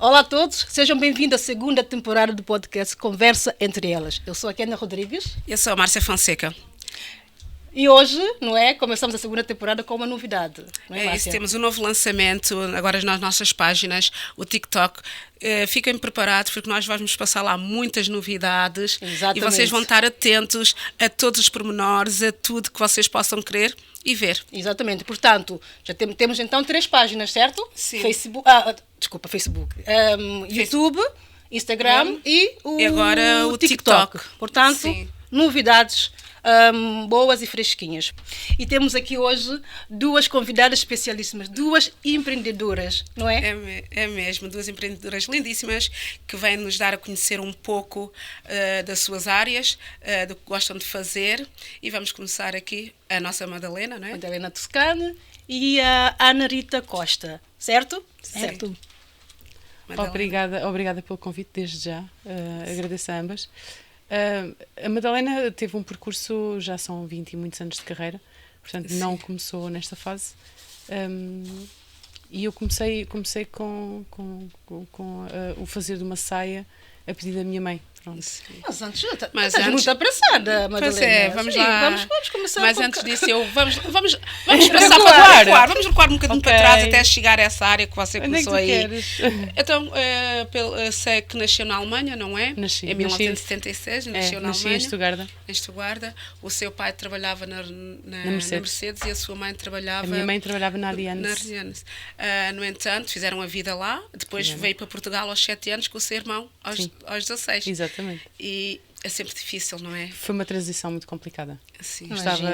Olá a todos, sejam bem-vindos à segunda temporada do podcast Conversa Entre Elas. Eu sou a Kenia Rodrigues. Eu sou a Márcia Fonseca. E hoje, não é? Começamos a segunda temporada com uma novidade. Não é, É Márcia? isso, temos um novo lançamento agora nas nossas páginas, o TikTok. Fiquem preparados porque nós vamos passar lá muitas novidades. Exatamente. E vocês vão estar atentos a todos os pormenores, a tudo que vocês possam querer e ver. Exatamente, portanto, já temos então 3 páginas, certo? Sim. Facebook. YouTube, Instagram e agora o TikTok. Portanto, Sim. novidades boas e fresquinhas. E temos aqui hoje 2 convidadas especialíssimas, 2 empreendedoras, não é? É mesmo, 2 empreendedoras lindíssimas que vêm nos dar a conhecer um pouco das suas áreas, do que gostam de fazer. E vamos começar aqui a nossa Madalena, não é? Madalena Toscane e a Ana Rita Costa, certo? Sim. Certo. Madalena. Obrigada pelo convite desde já, agradeço a ambas. A Madalena teve um percurso, já são 20 e muitos anos de carreira, portanto Sim. não começou nesta fase, e eu comecei com o fazer de uma saia a pedido da minha mãe. Pronto. Mas antes, Mas estás antes- muito apressada, Madalena. Pois é, vamos Sim, lá. Vamos começar Mas com- antes disso, vamos passar Recuar. para recuar. Vamos recuar um bocadinho Ok. para trás até chegar a essa área que você Onde é que começou tu aí. queres? Então, sei que nasceu na Alemanha, não é? Nasci. Em 1976, nasceu na Nasci em Alemanha. Estugarda. Em Estugarda. O seu pai trabalhava na Mercedes. Mercedes e a sua mãe trabalhava... A minha mãe trabalhava na na Allianz. Allianz. No entanto, fizeram a vida lá. Depois Fizeram. veio para Portugal aos 7 anos com o seu irmão Sim. aos 16. Exatamente. E é sempre difícil, não é? Foi uma transição muito complicada. Assim, Imagino.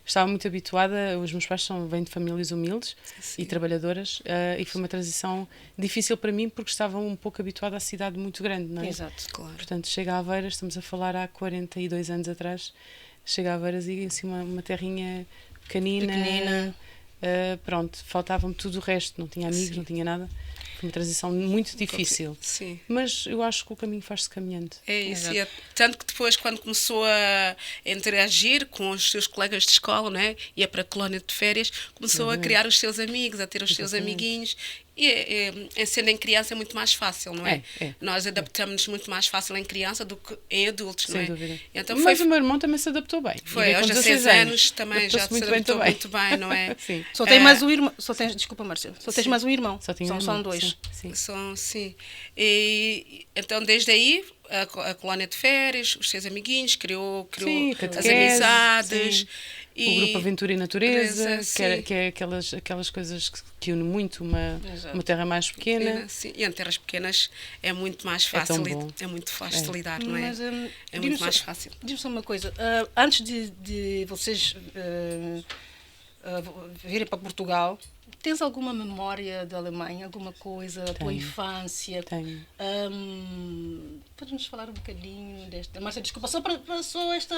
Estava muito habituada, os meus pais vêm de famílias humildes Sim. e trabalhadoras, e foi uma transição difícil para mim porque estava um pouco habituada à cidade muito grande, não é? Exato. claro. Portanto, chega a Aveiras, estamos a falar há 42 anos atrás, chega a Aveiras e assim uma terrinha pequenina. Pronto, faltava-me tudo o resto, não tinha amigos, Sim. não tinha nada. Foi uma transição muito difícil, Sim. mas eu acho que o caminho faz-se caminhando. É isso. Exato. Tanto que depois, quando começou a interagir com os seus colegas de escola, não é? Ia para a colónia de férias, começou a criar os seus amigos, a ter os seus Exatamente. amiguinhos. E sendo em criança é muito mais fácil, não é? É. Nós adaptamos-nos muito mais fácil em criança do que em adultos, não Sem é? dúvida. Então Mas o meu irmão também se adaptou bem. foi E veio aos com 16 anos também já se adaptou muito bem, não é? Sim. Só tem mais um irmão. Desculpa, Marcelo. Só tens mais um irmão. Só tinha um São irmão, 2. Sim. Sim. E então, desde aí, a colónia de férias, os seus amiguinhos, criou Sim, as catequese, amizades. sim. O grupo Aventura e Natureza, Sim. que é aquelas coisas que unem muito Exato. uma terra mais pequena. Sim. E em terras pequenas é muito mais É tão fácil, bom. é muito fácil de lidar, não é? Mas, É diz-me muito só- mais fácil. Diz-me só uma coisa. Antes de vocês virem para Portugal, tens alguma memória da Alemanha? Alguma coisa? A tua Tenho. infância? Tenho. Podes-nos falar um bocadinho desta... Márcia, desculpa, só esta...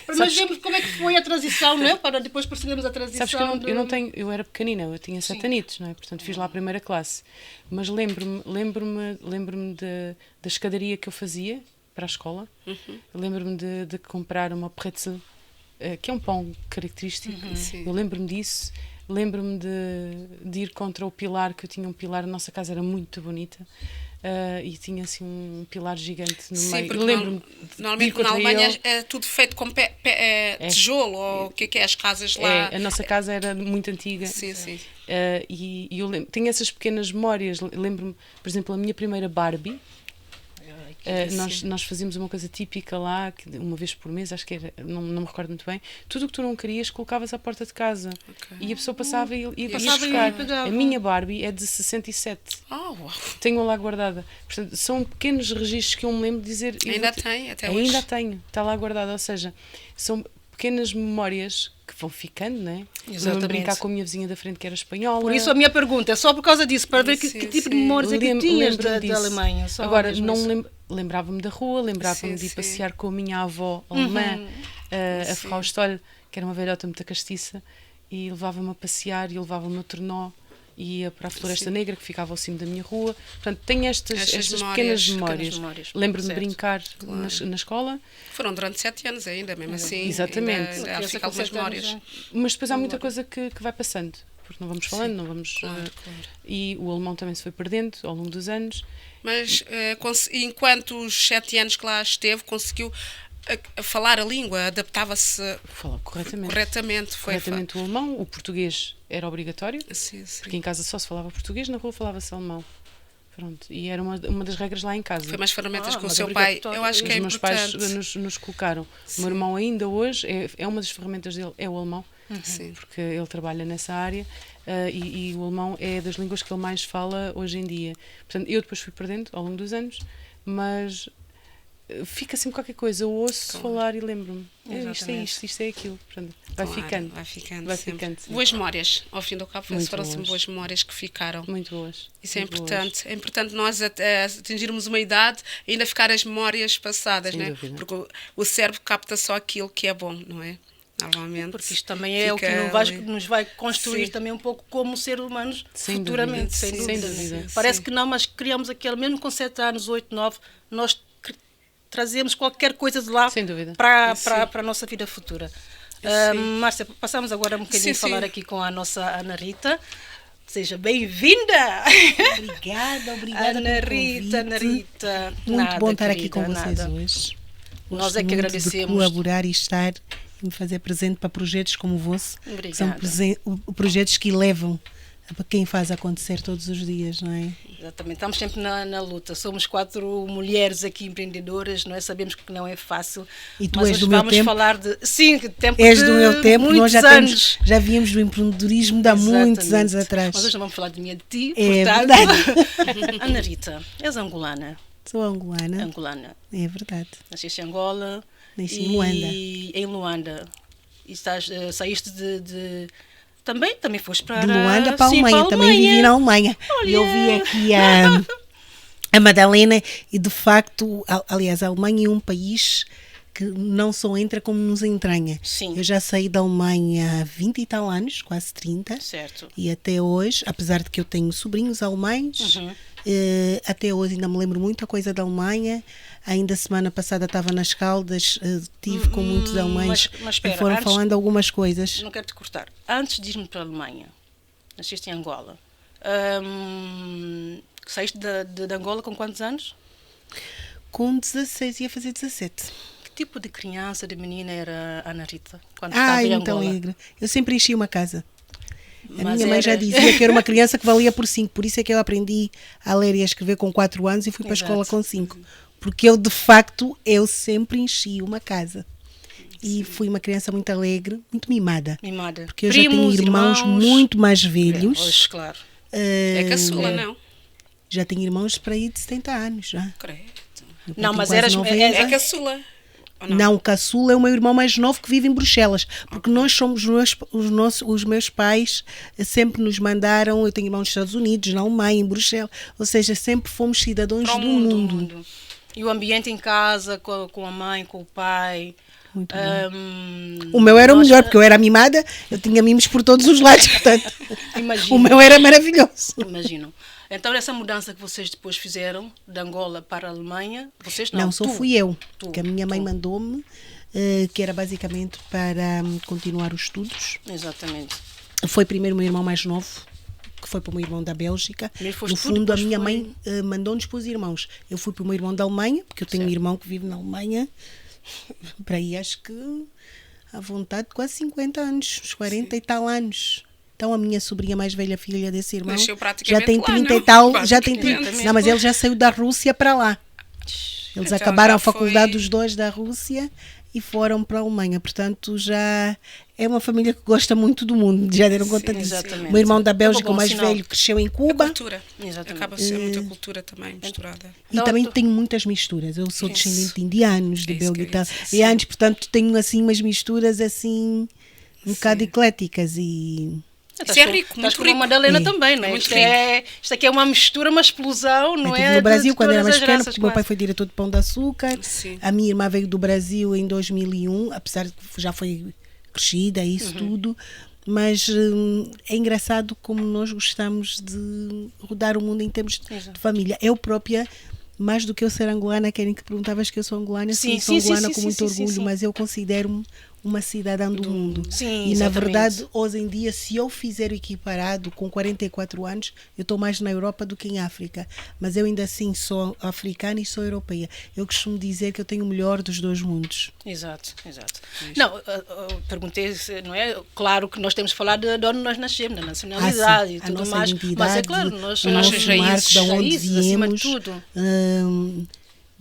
Para nós vermos como é que foi a transição, não é? Para depois percebermos a transição. Sabes que eu não tenho, eu era pequenina, eu tinha 7 Sim. anitos, não é? Portanto, fiz lá a primeira classe. Mas lembro-me da escadaria que eu fazia para a escola. Lembro-me de comprar uma pretzel, que é um pão característico. Sim. Eu lembro-me disso. Lembro-me de ir contra o pilar, que eu tinha um pilar, a nossa casa era muito bonita, e tinha assim um pilar gigante no Sim, meio. porque Lembro-me de ir normalmente na contra Alemanha ele. é tudo feito com tijolo, ou o que é as casas lá. A nossa casa era muito antiga. Sim. E eu tenho essas pequenas memórias. Lembro-me, por exemplo, a minha primeira Barbie. Nós fazíamos uma coisa típica lá, que uma vez por mês, acho que era, não me recordo muito bem. Tudo o que tu não querias colocavas à porta de casa. Ok. E a pessoa passava e ia passava e buscar. pegava. A minha Barbie é de 67. Oh, uau. Tenho-a lá guardada. Portanto, são pequenos registros que eu me lembro de dizer. Ainda tem, até hoje. Ainda tenho, está lá guardada. Ou seja, são pequenas memórias que vão ficando, não é? Exatamente. Lembro-me de brincar com a minha vizinha da frente que era espanhola. Por isso a minha pergunta é só por causa disso, para ver que Sim, tipo de sim. memórias é que tinhas Lembro-me da disso. Alemanha. Só Agora, mesmo não isso. lembrava-me da rua, lembrava-me de ir Sim. passear com a minha avó alemã, a Sim. Frau Stoll, que era uma velhota muito castiça, e levava-me a passear e levava-me no Trenó e ia para a Floresta Sim. Negra, que ficava ao cimo da minha rua. Portanto, tenho estas pequenas memórias, memórias. Lembro-me de certo. brincar Claro. na escola, Foram durante 7 anos ainda, mesmo assim. Exatamente. Ainda há Criança fica com algumas 7 anos, memórias. mas depois há muita coisa que vai passando. porque não vamos falando, não vamos... Claro. E o alemão também se foi perdendo ao longo dos anos. Mas enquanto os 7 anos que lá esteve, conseguiu a falar a língua, adaptava-se Falar corretamente. corretamente. O alemão, o português era obrigatório, Sim. porque em casa só se falava português, na rua falava-se alemão. Pronto, e era uma das regras lá em casa. Foi mais ferramentas que o mas seu pai. obrigatório. Eu acho que é Os meus importante. pais nos colocaram. O meu irmão ainda hoje, é uma das ferramentas dele, é o alemão, Sim. porque ele trabalha nessa área, e o alemão é das línguas que ele mais fala hoje em dia. Portanto, eu depois fui perdendo ao longo dos anos, mas fica sempre qualquer coisa, eu ouço falar e lembro-me. Isto é aquilo. Portanto, vai Claro, ficando. Vai sempre. ficando. Boas memórias, ao fim do cabo, Muito foram boas. boas memórias que ficaram. Muito boas. Isso é muito importante. É importante nós atingirmos uma idade e ainda ficar as memórias passadas, Sem né? dúvida. Porque o cérebro capta só aquilo que é bom, não é? Normalmente. Porque isto também é o que nos vai construir também um pouco como seres humanos Sem futuramente, dúvida. sem Sim, dúvida. sem dúvida. Parece que não, mas criamos aquele, mesmo com 7 anos, 8, 9, nós trazemos qualquer coisa de lá Sem dúvida. para a nossa vida futura. Márcia, passamos agora um bocadinho a Sim, falar sim. aqui com a nossa Ana Rita. Seja bem-vinda! Obrigada Ana pelo Rita, Ana convite. Rita. Muito Nada, bom estar aqui querida, com vocês nada. hoje. Nós Gosto é que muito agradecemos. de colaborar e estar e me fazer presente para projetos como o vosso. Que são Obrigada. projetos que elevam para quem faz acontecer todos os dias, não é? Exatamente, estamos sempre na luta. Somos 4 mulheres aqui empreendedoras, não é? Sabemos que não é fácil. E tu mas és hoje do meu vamos tempo. falar de. Sim, tempo És de do meu tempo, nós muitos já anos. já víamos do empreendedorismo de há muitos Exatamente. anos atrás. Mas hoje não vamos falar de mim e de ti, É portanto. Ana Rita, és angolana. Sou angolana, Angolana. é verdade. Nasceste em Angola. Nasci em Luanda. Em Luanda. E saíste de também foste para De Luanda para a sim, Alemanha, também vivi na Alemanha. E eu vi aqui a Madalena e de facto, aliás, a Alemanha é um país que não só entra como nos entranha. Sim. Eu já saí da Alemanha há 20 e tal anos, quase 30. Certo. E até hoje, apesar de que eu tenho sobrinhos alemães, até hoje ainda me lembro muita coisa da Alemanha. Ainda semana passada estava nas Caldas, estive com muitos alemães mas espera, e foram antes- falando algumas coisas. Não quero te cortar. Antes de irmos para a Alemanha, nasceste em Angola. Saíste de Angola com quantos anos? Com 16 ia fazer 17. Que tipo de criança, de menina era a Ana Rita quando Ai, estava em muito Angola? alegre. Eu sempre enchi uma casa. A Mas minha mãe já era- dizia que era uma criança que valia por 5. Por isso é que eu aprendi a ler e a escrever com 4 anos e fui para a escola Exato. com 5. Porque eu, de facto, eu sempre enchi uma casa. E fui uma criança muito alegre, muito mimada. Mimada. Porque eu já tenho irmãos muito mais velhos. Pois, claro. É caçula, não? Já tenho irmãos para aí de 70 anos. Já. Credo. Meu pai Não, tem mas quase eras- 90. É caçula. Ou não? Não, o caçula é o meu irmão mais novo que vive em Bruxelas, porque nós somos os meus pais sempre nos mandaram, eu tenho irmãos nos Estados Unidos, na Alemanha, em Bruxelas, ou seja, sempre fomos cidadãos Para o do mundo. mundo. E o ambiente em casa, com a mãe, com o pai. Muito O O meu era o melhor, porque eu era mimada, eu tinha mimos por todos os lados, portanto, Imagino. o meu era maravilhoso. Imagino. Então, essa mudança que vocês depois fizeram, de Angola para a Alemanha, vocês não, Não, só tu. fui eu, Tu, que a minha mãe tu. mandou-me, que era basicamente para continuar os estudos. Exatamente. Foi primeiro o meu irmão mais novo, que foi para o meu irmão da Bélgica. Primeiro foste No tu, fundo, a depois minha foi- mãe mandou-nos para os irmãos. Eu fui para o meu irmão da Alemanha, porque eu tenho um irmão que vive na Alemanha, para aí acho que à vontade quase 50 anos, uns 40 e tal anos. Então a minha sobrinha mais velha, filha desse irmão, Nasceu já praticamente tem lá, 30 não? e tal, já tem Praticamente. 30. Não, mas ele já saiu da Rússia para lá. Eles Então acabaram já a faculdade foi- os dois da Rússia e foram para a Alemanha. Portanto, já é uma família que gosta muito do mundo. Já deram conta disso. exatamente. O meu irmão da É um Bélgica, bom o mais sinal. velho, cresceu em A Cuba. cultura. Exatamente. Acaba por ser muita cultura também misturada. E Então, também tu- tenho muitas misturas. Eu sou Isso. descendente de indianos, de É isso que eu ia belguitanos, dizer, e antes, portanto, tenho assim umas misturas assim um bocado ecléticas e Estás Isso é com- rico, estás muito com rico. uma Madalena É. também, não é? É muito Isto aqui é uma mistura, uma explosão, não eu é? estive no Brasil de quando era todas mais as pequeno, raças, porque o meu pai quase. foi diretor de Pão de Açúcar. Sim. A minha irmã veio do Brasil em 2001, apesar de que já foi crescida, isso tudo. Mas é engraçado como nós gostamos de rodar o mundo em termos de família. Eu própria, mais do que eu ser angolana, querem que perguntavas que eu sou angolana. Sim, Sim, sou sim, sim, angolana sim, com sim, muito sim, orgulho, sim. mas eu considero-me uma cidadã do mundo. Sim, e na exatamente. verdade, hoje em dia, se eu fizer o equiparado com 44 anos, eu estou mais na Europa do que em África. Mas eu ainda assim sou africana e sou europeia. Eu costumo dizer que eu tenho o melhor dos dois mundos. Exato. Não, perguntei, não é? Claro que nós temos que falar de onde nós nascemos, da nacionalidade e a tudo nossa mais. identidade, Mas é claro, nós o nosso nossas marco, de onde raízes, acima de viemos. tudo.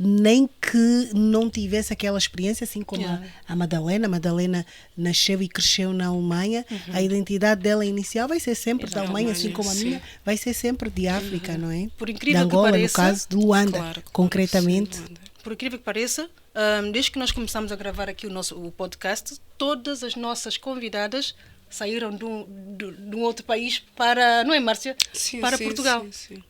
Nem que não tivesse aquela experiência, assim como Yeah. a Madalena. A Madalena nasceu e cresceu na Alemanha. A identidade dela inicial vai ser sempre da Alemanha, assim como a sim. minha, vai ser sempre de África, não é? Por incrível de Angola, que pareça, no caso, de Luanda, Claro, concretamente. sim, Luanda. por incrível que pareça, desde que nós começamos a gravar aqui o podcast, todas as nossas convidadas saíram de um outro país para, não é, Márcia? Sim, Para sim, Portugal. sim.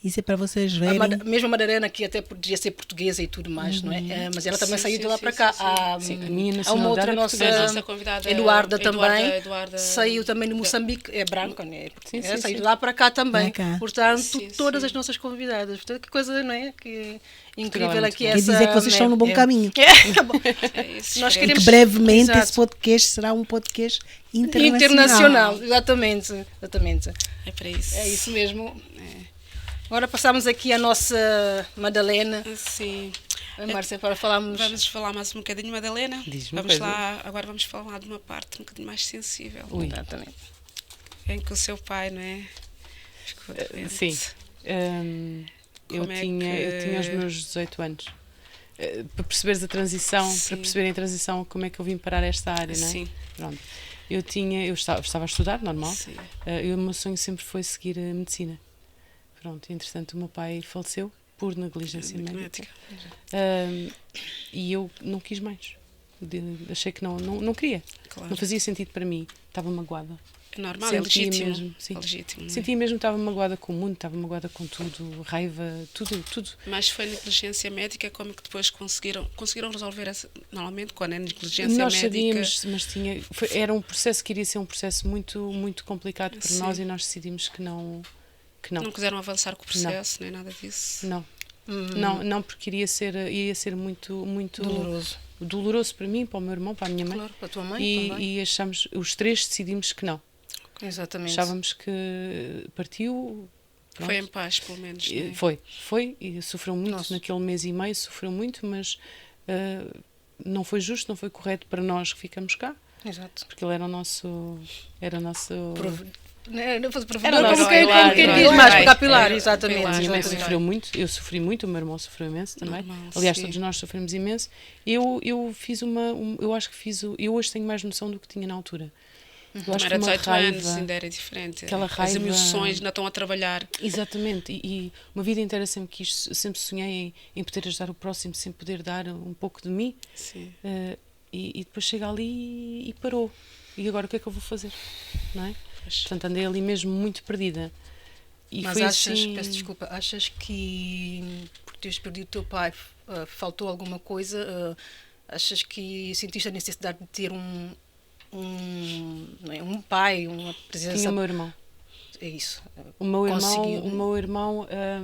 Isso é para vocês verem. Mesmo a Madalena, que até podia ser portuguesa e tudo mais, não é? Mas ela também Sim, saiu sim, de lá sim, para cá. sim, sim. Sim, a minha Há uma outra nacionalidade é nossa, portuguesa. A nossa convidada, Eduarda também, Eduarda- saiu também de Moçambique, é branca, né? Sim, É, sim, saiu sim. de lá para cá também. Para cá. Portanto, Sim, todas sim. as nossas convidadas. Portanto, que coisa, não é? Que incrível muito aqui bom. essa... Quer dizer que vocês estão no bom caminho. Tá bom. É isso, Nós é. E queremos... que brevemente Exato. esse podcast será um podcast internacional. Internacional, exatamente. É para isso. É isso mesmo. Agora passamos aqui a nossa Madalena, Sim. Márcia, para falarmos... Vamos falar mais um bocadinho, Madalena. Diz-me Vamos coisa. lá, agora vamos falar de uma parte um bocadinho mais sensível. Ui. Exatamente. Em que o seu pai, não é? Ficou doente. Sim. Eu Como é tinha os que- meus 18 anos. Para perceberes a transição, Sim. para perceberem a transição, como é que eu vim parar esta área, não é? Sim. Pronto. Eu estava a estudar, normal. Sim. O meu sonho sempre foi seguir a medicina. Pronto, entretanto o meu pai faleceu por negligência médica. Médica. E eu não quis mais. Achei que não queria. Claro. Não fazia sentido para mim. Estava magoada. É normal, é Sentia legítimo. mesmo, sim. É legítimo. não é? Sentia mesmo que estava magoada com o mundo, estava magoada com tudo, raiva, tudo. Mas foi negligência médica, como que depois conseguiram resolver essa, normalmente quando é negligência Nós médica. sabíamos, mas era um processo que iria ser um processo muito, muito complicado para Sim. nós e nós decidimos que não. Não quiseram avançar com o processo, nem nada disso. Não. Não, porque iria ser muito doloroso para mim, para o meu irmão, para a minha mãe. Claro, para a tua mãe também. E achamos, os três decidimos que não. Exatamente. Achávamos que partiu. Pronto. Foi em paz, pelo menos. não é? Foi e sofreu muito Nossa. naquele mês e meio, sofreu muito, mas não foi justo, não foi correto para nós que ficamos cá, Exato. porque ele era o nosso. Não fosse provedor, Era como nosso quem pilar, diz pilar. mais, Pilar. capilar, Era exatamente. pilar. A minha mãe exatamente. sofreu muito, eu sofri muito, o meu irmão sofreu imenso também. Normal, Aliás, sim. todos nós sofremos imenso. Eu fiz eu acho que eu hoje tenho mais noção do que tinha na altura. Eu acho Como que era uma 18 raiva, anos, ainda era diferente. aquela As raiva- emoções ainda estão a trabalhar. Exatamente, e uma vida inteira sempre sonhei em poder ajudar o próximo, sem poder dar um pouco de mim. Sim. E depois chega ali e parou. E agora o que é que eu vou fazer? Não é? Portanto, andei ali mesmo muito perdida. E Mas foi achas, assim... peço desculpa, achas que por teres perdido o teu pai faltou alguma coisa? Achas que sentiste a necessidade de ter não é, um pai, uma presença? Tinha o meu irmão. É isso. O meu Conseguiu. irmão é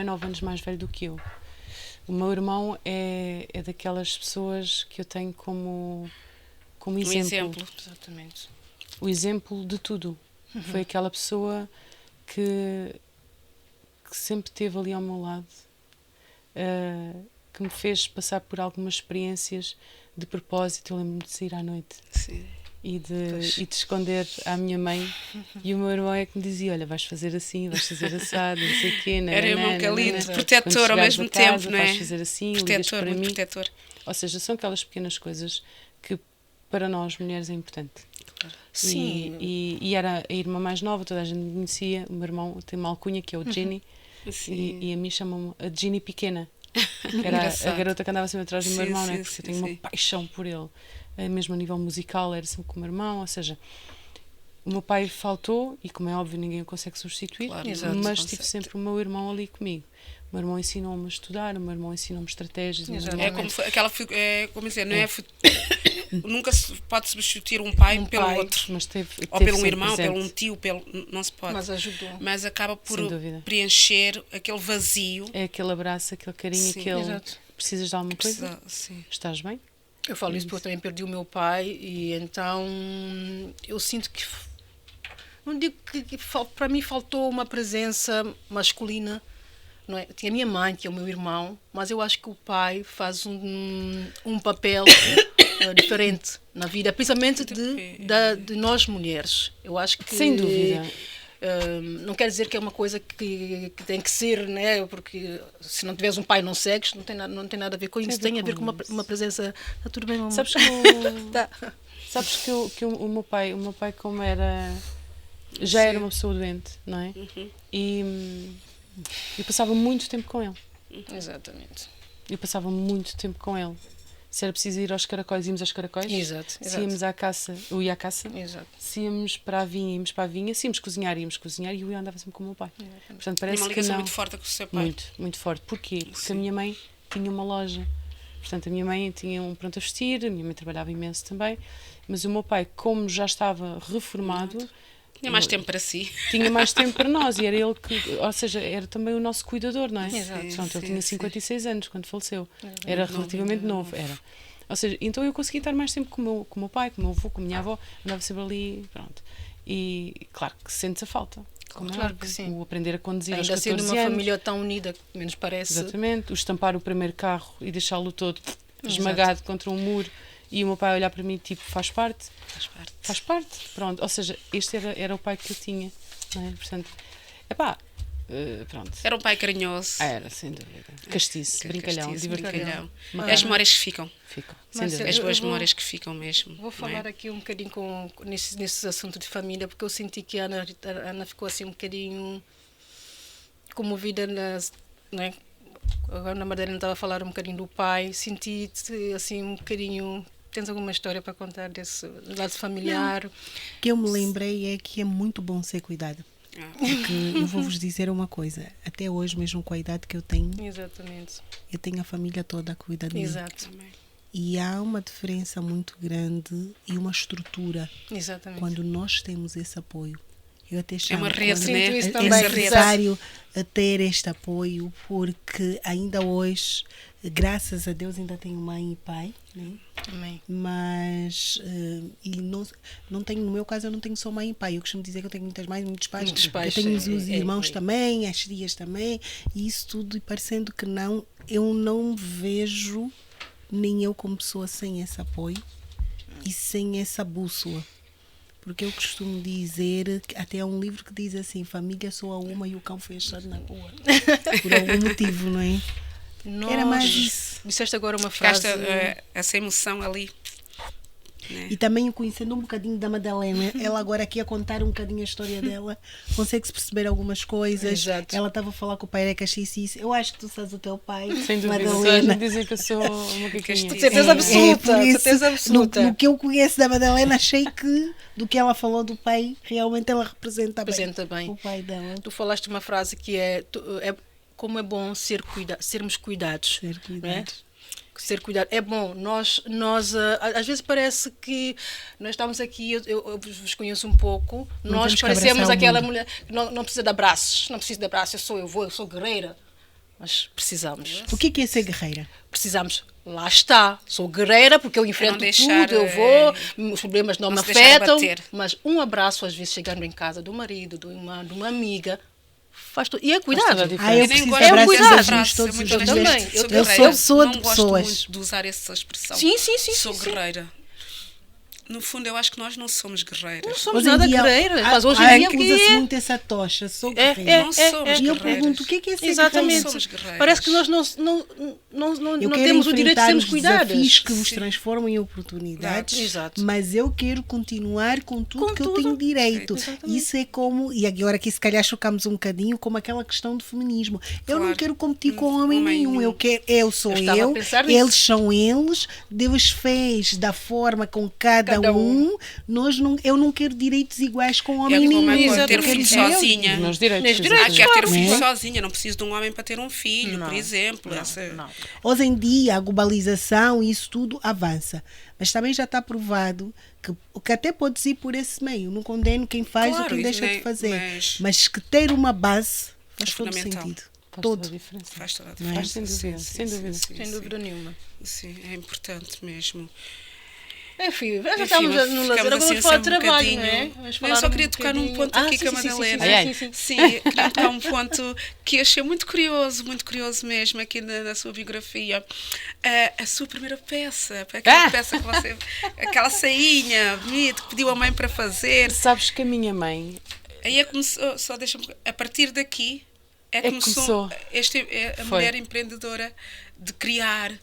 9 anos mais velho do que eu. O meu irmão é daquelas pessoas que eu tenho como exemplo. Exatamente. O exemplo de tudo. Foi aquela pessoa que sempre esteve ali ao meu lado, que me fez passar por algumas experiências de propósito. Eu lembro-me de sair à noite Sim. e de esconder à minha mãe, e o meu irmão é que me dizia: olha, vais fazer assim, vais fazer assado, não sei o quê. Era o irmão querido, Quando protetor ao chegares mesmo a casa, tempo, não é? vais fazer assim, ligas Protetor, para muito mim. protetor. Ou seja, são aquelas pequenas coisas que para nós mulheres é importante. Sim. E era a irmã mais nova, toda a gente me conhecia. O meu irmão tem uma alcunha que é o Ginny, Sim. e a mim chamam-me a Ginny Pequena, que era a Engraçado. garota que andava sempre atrás do meu Sim, irmão, sim, né? Porque sim, eu tenho sim. uma paixão por ele. Mesmo a nível musical, era sempre com o meu irmão. Ou seja, o meu pai faltou, e como é óbvio, ninguém o consegue substituir, Claro, exato, mas consegue. tive sempre o meu irmão ali comigo. O meu irmão ensinou-me a estudar, o meu irmão ensinou-me estratégias. o meu Exato. irmão- É como como dizer, não é? Nunca se pode substituir um pai pelo pai. outro. Mas teve Ou teve pelo um sempre irmão, presente. pelo um tio, não se pode. Mas ajudou. Mas acaba por Sem dúvida. preencher aquele vazio. É aquele abraço, aquele carinho, Sim, aquele... exato. Precisas de alguma coisa? Sim. Estás bem? Eu falo isso porque eu também perdi o meu pai e então eu sinto que, não digo que para mim faltou uma presença masculina, não é? Tinha a minha mãe, tinha o meu irmão, mas eu acho que o pai faz um papel diferente na vida, principalmente de nós mulheres. Eu acho que... Sem dúvida. Não quer dizer que é uma coisa que tem que ser, né? Porque se não tiveres um pai não segues, não tem nada a ver com isso, tem a ver com uma presença. Está tudo bem, mamãe? Sabes Tá. Sabes que o meu pai como era, já era uma pessoa doente, não é? E eu passava muito tempo com ele. Exatamente. Eu passava muito tempo com ele. Se era preciso ir aos caracóis, íamos aos caracóis. Exato. Se íamos à caça, eu ia à caça. Exato. Se íamos para a vinha, íamos para a vinha. Se íamos cozinhar, íamos cozinhar. E eu andava sempre com o meu pai. Portanto, parece uma que ligação não. muito forte com o seu pai. Muito, muito forte. Porquê? Porque a minha mãe tinha uma loja. Portanto, a minha mãe tinha um pronto a vestir, a minha mãe trabalhava imenso também. Mas o meu pai, como já estava reformado... Tinha mais tempo para si. Tinha mais tempo para nós e era ele que, ou seja, era também o nosso cuidador, não é? Exato. Pronto, ele tinha 56 anos quando faleceu. Exato. Era relativamente novo, era. Ou seja, então eu consegui estar mais tempo com o meu pai, com o meu avô, com a minha avó, andava sempre ali, pronto. E claro que sentes a falta. Como Claro é, que sim. o aprender a conduzir Ainda aos 14 sendo uma anos. família tão unida, menos parece. Exatamente, o estampar o primeiro carro e deixá-lo todo esmagado contra um muro e o meu pai olhar para mim tipo, faz parte. Faz parte, pronto. Ou seja, este era o pai que eu tinha, não é? Portanto, pronto. Era um pai carinhoso. Era, sem dúvida. Castiço, brincalhão, Castiço, divertido. brincalhão. É as memórias que ficam. Ficam, sem Mas dúvida. As Eu boas vou- memórias que ficam mesmo. Vou não falar é? aqui um bocadinho nesse assunto de família, porque eu senti que a Ana ficou assim um bocadinho comovida, não é? Agora na Madalena estava a falar um bocadinho do pai, senti-te assim um bocadinho... Tens alguma história para contar desse lado familiar? O que eu me lembrei é que é muito bom ser cuidado. Porque eu vou-vos dizer uma coisa, até hoje, mesmo com a idade que eu tenho, Exatamente. eu tenho a família toda a cuidar de mim. Exato. Também. E há uma diferença muito grande e uma estrutura Exatamente. quando nós temos esse apoio. Eu até É chamo uma rede, Sinto né? isso é também. necessário ter este apoio, porque ainda hoje, graças a Deus, ainda tenho mãe e pai, né? Também. Mas e não tenho, no meu caso eu não tenho só mãe e pai, eu costumo dizer que eu tenho muitas mães, muitos pais, Muitos pais, eu tenho os irmãos é. também, as tias também, e isso tudo, e parecendo que não, eu não vejo nem eu como pessoa sem esse apoio e sem essa bússola, porque eu costumo dizer, até há um livro que diz assim, família só há uma e o cão foi achado na rua, por algum motivo, não é? Era mais isso. Disseste agora uma frase. Ficaste essa emoção ali. Né? E também conhecendo um bocadinho da Madalena, ela agora aqui a contar um bocadinho a história dela, consegue-se perceber algumas coisas. Exato. Ela estava a falar com o pai, era caxice. Eu acho que tu sabes o teu pai, Sem dúvida. Toda a Madalena. gente dizer que eu sou uma caquinha. De certeza absoluta. por isso, Certeza absoluta. No que eu conheço da Madalena, achei que do que ela falou do pai, realmente ela representa bem. o pai dela. Tu falaste uma frase que é como é bom sermos cuidados. Ser cuidado. Não é? Ser cuidado. É bom. Nós às vezes parece que nós estamos aqui, eu vos conheço um pouco, Não nós temos que parecemos abraçar o aquela mundo. mulher que não precisa de abraços. Não precisa de abraços. Eu sou guerreira. Mas precisamos. O que é ser guerreira? Precisamos. Lá está. Sou guerreira porque eu enfrento deixar, tudo, eu vou, os problemas não me se deixar afetam. abater. Mas um abraço, às vezes, chegando em casa do marido, de uma amiga, faz tudo. E é cuidado. toda a diferença. Eu Eu nem preciso gosto de é um muito abraços cuidado. dessa beijinhos frase, todos os muitas dias. vezes também. sou Eu guerreira. sou pessoa não de gosto pessoas. muito de usar essa expressão. Sim. Sou guerreira. No fundo, eu acho que nós não somos guerreiras. Não somos Hoje em nada dia, guerreiras. Mas hoje em dia o que usa-se é? muito essa tocha, sou É, guerreira. Não somos E eu guerreiras. pergunto, o que é ser Exatamente. guerreira? Somos guerreiras. Parece que nós não Eu quero temos o direito de enfrentar sermos os desafios cuidadas. que vos transformam em oportunidades, Exato. mas eu quero continuar com tudo Com que eu tudo. tenho direito. Exatamente. Isso é como, e agora aqui se calhar chocamos um bocadinho, como aquela questão do feminismo. Eu não Claro. quero competir com homem Homem nenhum. nenhum. Eu sou Eu estava a eu, pensar nisso. eles são eles, Deus fez da forma com cada um. Eu não quero direitos iguais com homem É como nenhum. é ter Eu um quero filho dizer, sozinha. Os meus direitos. Nos direitos, exatamente. Quero ter um filho Né? sozinha, não preciso de um homem para ter um filho, por exemplo. Não. Hoje em dia, a globalização e isso tudo avança. Mas também já está provado que até pode ir por esse meio. Não condeno quem faz Claro, ou quem isso deixa nem- de fazer. mas- Mas que ter uma base faz É todo fundamental. sentido. todo. toda a diferença. Faz toda a Não é? diferença. Sem dúvida, sem dúvida. Sem dúvida nenhuma. Sim, é importante mesmo. Enfim, já Enfim, estamos no lazer, agora assim, vamos falar de um trabalho, não bocadinho. é? Vamos Eu falar só um queria tocar num bocadinho- ponto aqui sim, com a sim, sim, Madalena. Ai, ai. Sim, queria tocar um ponto que achei muito curioso mesmo aqui na sua biografia. A sua primeira peça, aquela peça que você, aquela sainha bonita que pediu a mãe para fazer. Sabes que a minha mãe, Aí começou, só deixa-me, a partir daqui que começou. A Foi. mulher empreendedora de criar, de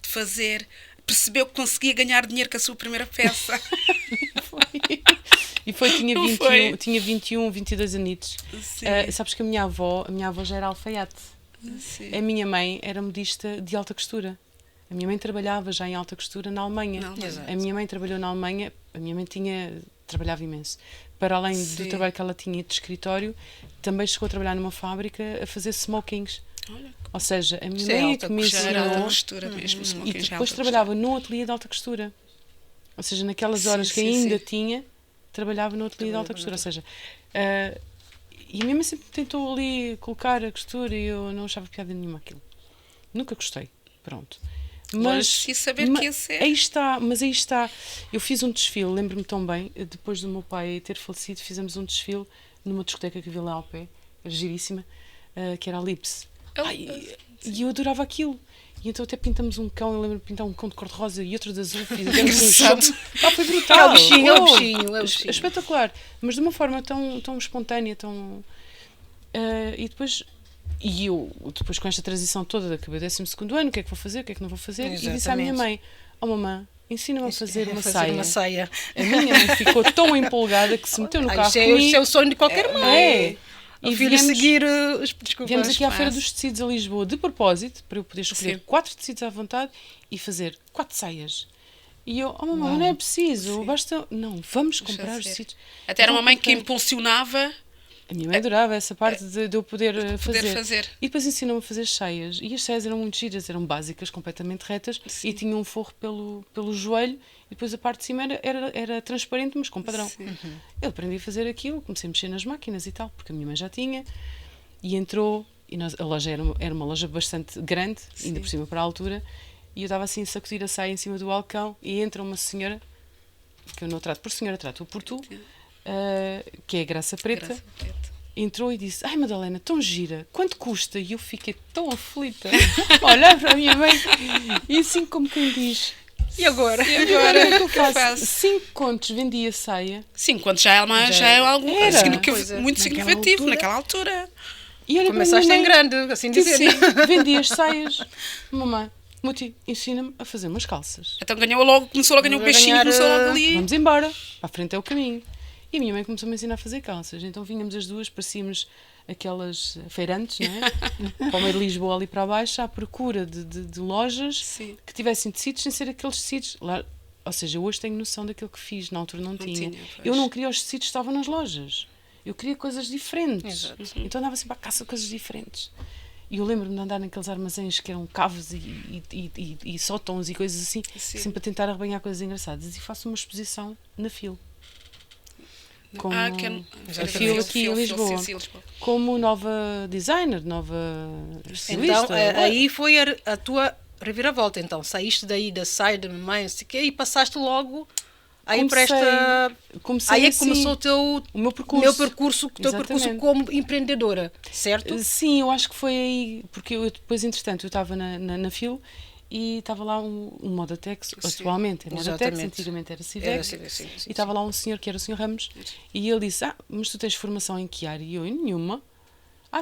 fazer, percebeu que conseguia ganhar dinheiro com a sua primeira peça. e foi, tinha, Não 21, foi? tinha 21, 22 anitos. Sim. Sabes que a minha avó já era alfaiate. Sim. A minha mãe era modista de alta costura. A minha mãe trabalhava já em alta costura na Alemanha. Na Alemanha. Exato. A minha mãe trabalhou na Alemanha, a minha mãe trabalhava imenso. Para além Sim. do trabalho que ela tinha de escritório, também chegou a trabalhar numa fábrica a fazer smokings. Olha, Ou seja, a minha Isso é mãe é alta que me costura. já era alta ensinou. costura mesmo. E smoking já é depois alta trabalhava num ateliê de alta costura. Ou seja, naquelas Sim, horas que sim, ainda sim. tinha, trabalhava no ateliê de alta costura. Ou seja, e a minha mãe sempre tentou ali colocar a costura e eu não achava piada nenhuma aquilo. Nunca gostei. Pronto. Mas e saber que ia ser. Aí está, mas aí está. Eu fiz um desfile, lembro-me tão bem, depois do meu pai ter falecido, fizemos um desfile numa discoteca que havia lá ao pé, era giríssima, que era a Lips. E eu adorava aquilo. E então até pintamos um cão, eu lembro-me de pintar um cão de cor-de-rosa e outro de azul. Fizemos um show. Foi brutal. É o bichinho, é o Oh, bichinho, é o bichinho. Espetacular. Mas de uma forma tão espontânea, tão... e depois... E eu, depois com esta transição toda, acabei o 12º ano, o que é que vou fazer, o que é que não vou fazer? E disse à minha mãe, mamãe, ensina-me a fazer uma saia. Uma saia. A minha mãe ficou tão empolgada que se meteu no carro Isso é comigo. o sonho de qualquer mãe. É. O E filho seguir os... Desculpa. viemos aqui à Feira espaço. dos Tecidos a Lisboa de propósito, para eu poder escolher Sim. 4 tecidos à vontade e fazer 4 saias. E eu, mamãe, não é preciso, basta... Não, vamos comprar os ser. tecidos. Até era Então uma mãe que comprei. impulsionava A minha mãe adorava essa parte de eu poder fazer. fazer. E depois ensinou-me a fazer saias. E as saias eram muito giras, eram básicas, completamente retas. Sim. E tinham um forro pelo joelho. E depois a parte de cima era transparente, mas com padrão. Eu aprendi a fazer aquilo, comecei a mexer nas máquinas e tal, porque a minha mãe já tinha. E entrou, e a loja era uma loja bastante grande, ainda por cima para a altura. E eu estava assim a sacudir a saia em cima do balcão. E entra uma senhora, que eu não trato por senhora, trato por tu, que é a Graça Preta. Graça Preta. Entrou e disse, ai Madalena, tão gira, quanto custa? E eu fiquei tão aflita, olhar para a minha mãe e assim como quem diz, E agora? E agora, o que eu o que eu faço? faço? 5 contos vendi a saia. Sim, quando já é algo Era. muito significativo altura. naquela altura. E olha Começaste para a em minha mãe, grande, assim tipo, dizer. vendi as saias. Mamãe, Muti, ensina-me a fazer umas calças. Então começou logo a ganhar o Vamos peixinho, ganhar, começou logo ali. Vamos embora, para a frente é o caminho. E a minha mãe começou-me a ensinar a fazer calças. Então vinhamos as duas, parecíamos aquelas feirantes, não é? Para o meio de Lisboa, ali para baixo, à procura de lojas Sim. que tivessem tecidos sem ser aqueles tecidos. Lá, ou seja, eu hoje tenho noção daquilo que fiz, na altura não tinha. tinha, pois. Eu não queria os tecidos que estavam nas lojas. Eu queria coisas diferentes. Exato. Então andava sempre à caça de coisas diferentes. E eu lembro-me de andar naqueles armazéns que eram cavos e sótãos e coisas assim, Sim. sempre a tentar arrebanhar coisas engraçadas. E faço uma exposição na FIL. Como Que é a FIL aqui em Lisboa. Sim, Lisboa. Como nova designer, nova estilista. Então, aí foi a tua reviravolta. Então, saíste daí da saia da mamãe, não sei o quê, e passaste logo aí para esta... Comecei Aí é que assim, começou o meu percurso. meu percurso, o teu percurso Exatamente. como empreendedora, certo? Sim, eu acho que foi aí, porque eu depois, entretanto, eu estava na FIL e estava lá um Modatex, atualmente é Modatex, Exatamente. antigamente era Era Civex, assim, sim, e estava lá um senhor que era o senhor Ramos, e ele disse, mas tu tens formação em que área? E eu, em nenhuma.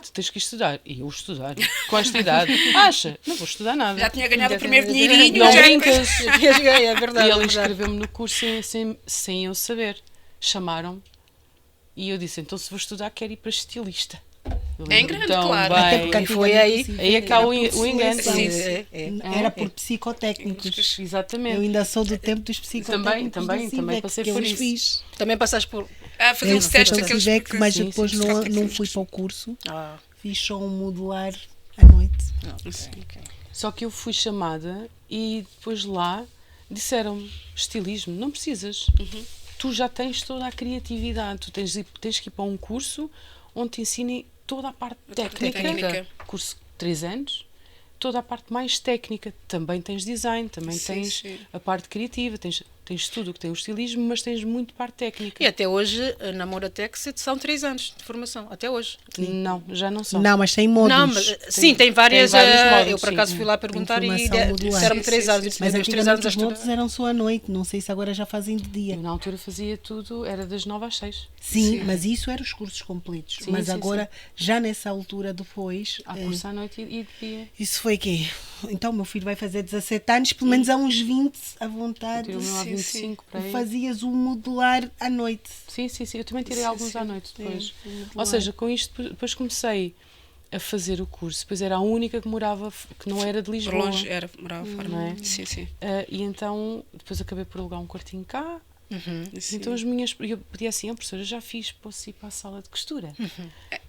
Tu tens que estudar. E eu estudar? Com esta idade? Acha? Não vou estudar nada. Já tinha ganhado Já o primeiro tinha- dinheirinho. Não já... brincas. É verdade. E é ele verdade. inscreveu-me no curso sem eu saber. Chamaram-me e eu disse, então se vou estudar quero ir para estilista. Eu É em lembro grande, tão claro. bem. Até porque E foi aí- antigamente, aí é que há era o por engano. excelência. Sim, Era por psicotécnicos. Exatamente. Eu ainda sou do tempo dos psicotécnicos. Também do Civex, passei que por eu os isso. fiz. Também passaste por... Fazer Eu os fui testes para o aqueles... Civex, mas sim, depois sim, não fui para o curso. Ah, Fiz só um modular à noite. ok. Só que eu fui chamada e depois lá disseram-me, estilismo, não precisas. Tu já tens toda a criatividade, tu tens que ir para um curso onde te ensinem toda a parte técnica. técnica. Curso 3 anos, toda a parte mais técnica. Também tens design, também tens a parte criativa, tens tudo o que tem o estilismo, mas tens muito parte técnica. E até hoje, na Moratex, são 3 anos de formação, até hoje. Não, já não são. Não, mas tem módulos. Não, mas, sim, tem vários módulos. Eu, por acaso, sim. fui lá perguntar e Informação modular. disseram-me 3 anos. Mas Mas 3 antigamente anos a os módulos estudar. eram só à noite, não sei se agora já fazem de dia. Eu, na altura, fazia tudo, era das 9 às 6. Sim, mas isso eram os cursos completos. Sim, Mas sim, agora, já nessa altura depois... Há curso à noite e de dia. Isso foi quê? Então, meu filho vai fazer 17 anos, pelo menos há uns 20 à vontade. Tirei o meu há Sim, 25 para aí. Fazias o modular à noite. Sim, eu também tirei alguns à noite depois. o modular. Ou seja, com isto depois comecei a fazer o curso, depois era a única que morava, que não era de Lisboa. Longe, morava fora. Não é? Sim. E então depois acabei por alugar um quartinho cá. Sim. Então eu pedia assim, professora, já fiz, posso ir para a sala de costura?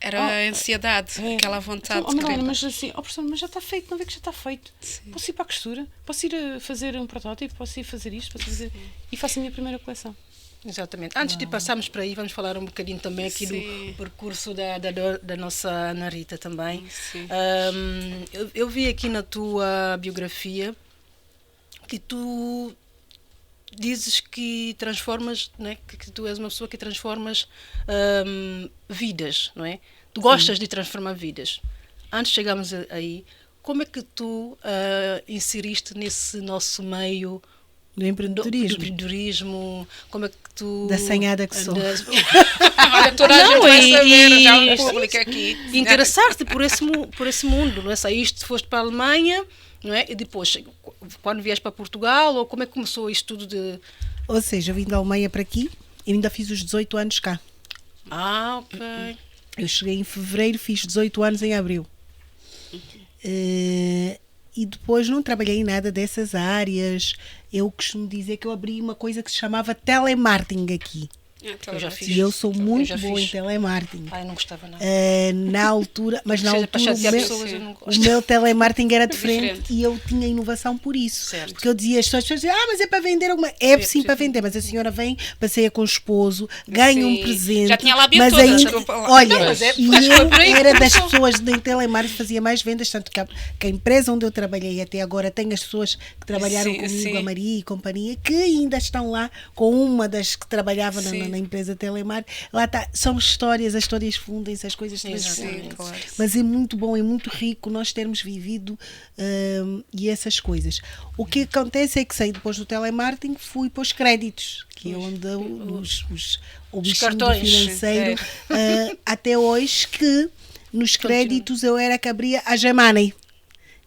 Era a ansiedade, aquela vontade Então, de Madalena, querer. mas assim, professora, mas já está feito, não vê que já está feito. Posso ir para a costura? Posso ir a fazer um protótipo? Posso ir fazer isto? Posso fazer... E faço a minha primeira coleção. Exatamente. Antes de passarmos para aí, vamos falar um bocadinho também aqui Sim. do percurso da nossa Ana Rita também. Sim. Eu vi aqui na tua biografia que tu dizes que transformas, né? Que tu és uma pessoa que transformas vidas, não é? Tu gostas de transformar vidas. Antes de chegarmos aí, como é que tu inseriste nesse nosso meio Do empreendedorismo. do empreendedorismo? Como é que tu... Da sanhada que sou. Olha, toda a gente vai saber, já o público aqui. Interessar-te por esse mundo, não é? Saíste, foste para a Alemanha, não é? E depois, quando vieste para Portugal, ou como é que começou isto tudo de... Ou seja, eu vim da Alemanha para aqui e ainda fiz os 18 anos cá. Ok. Eu cheguei em fevereiro, fiz 18 anos em abril. E depois não trabalhei em nada dessas áreas. Eu costumo dizer que eu abri uma coisa que se chamava telemarketing aqui. Eu já fiz. E eu sou muito já boa em fiz. telemarketing. Ai, não gostava nada. Na altura, mas na Seja para altura chatear o pessoas, eu não o gosto. meu telemarketing era diferente, Diferente. e eu tinha inovação por isso. Certo. Porque eu dizia, as pessoas diziam, mas é para vender alguma... É sim para vender, mas a senhora vem, passeia com o esposo, ganha um Sim. presente. Já tinha lá a bio mas toda, ainda, desculpa lá. olha, Não, mas é- e mas foi por aí eu que era das começou. pessoas de telemarketing que fazia mais vendas, tanto que a empresa onde eu trabalhei até agora tem as pessoas que trabalharam Sim, comigo, sim. a Maria e companhia, que ainda estão lá com uma das que trabalhava Sim. na empresa telemarketing. Lá está, são histórias, as histórias fundem-se, as coisas transformam-se. Exatamente. Claro. Mas é muito bom, é muito rico nós termos vivido e essas coisas. O que acontece é que saí depois do telemarketing, fui para os créditos, que é onde o bichinho do cartões, financeiro, até hoje, que nos créditos eu era que abria a Gmoney,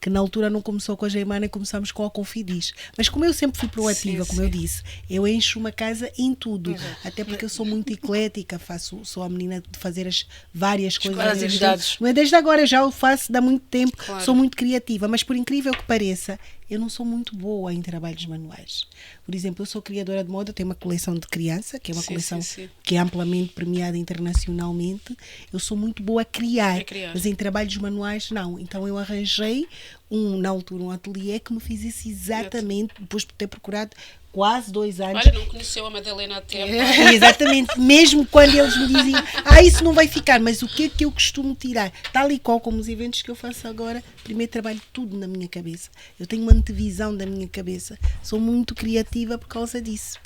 que na altura não começou com a Gmoney, começamos com a Confidis. Mas como eu sempre fui proativa, Sim, como eu sim. disse, eu encho uma casa em tudo, até porque eu sou muito eclética, sou a menina de fazer as várias coisas. Várias atividades. Não é desde agora, eu já o faço há muito tempo, Claro. sou muito criativa, mas por incrível que pareça, eu não sou muito boa em trabalhos manuais. Por exemplo, eu sou criadora de moda, tenho uma coleção de criança, que é uma Sim, coleção sim, sim. que é amplamente premiada internacionalmente. Eu sou muito boa a criar, A criar. mas em trabalhos manuais não. Então eu arranjei na altura um ateliê que me fizesse exatamente, depois de ter procurado quase 2 anos. Olha, não conheceu a Madalena a tempo. Exatamente, mesmo quando eles me diziam, isso não vai ficar, mas o que é que eu costumo tirar? Tal e qual como os eventos que eu faço agora, primeiro trabalho tudo na minha cabeça. Eu tenho uma antevisão da minha cabeça. Sou muito criativa por causa disso.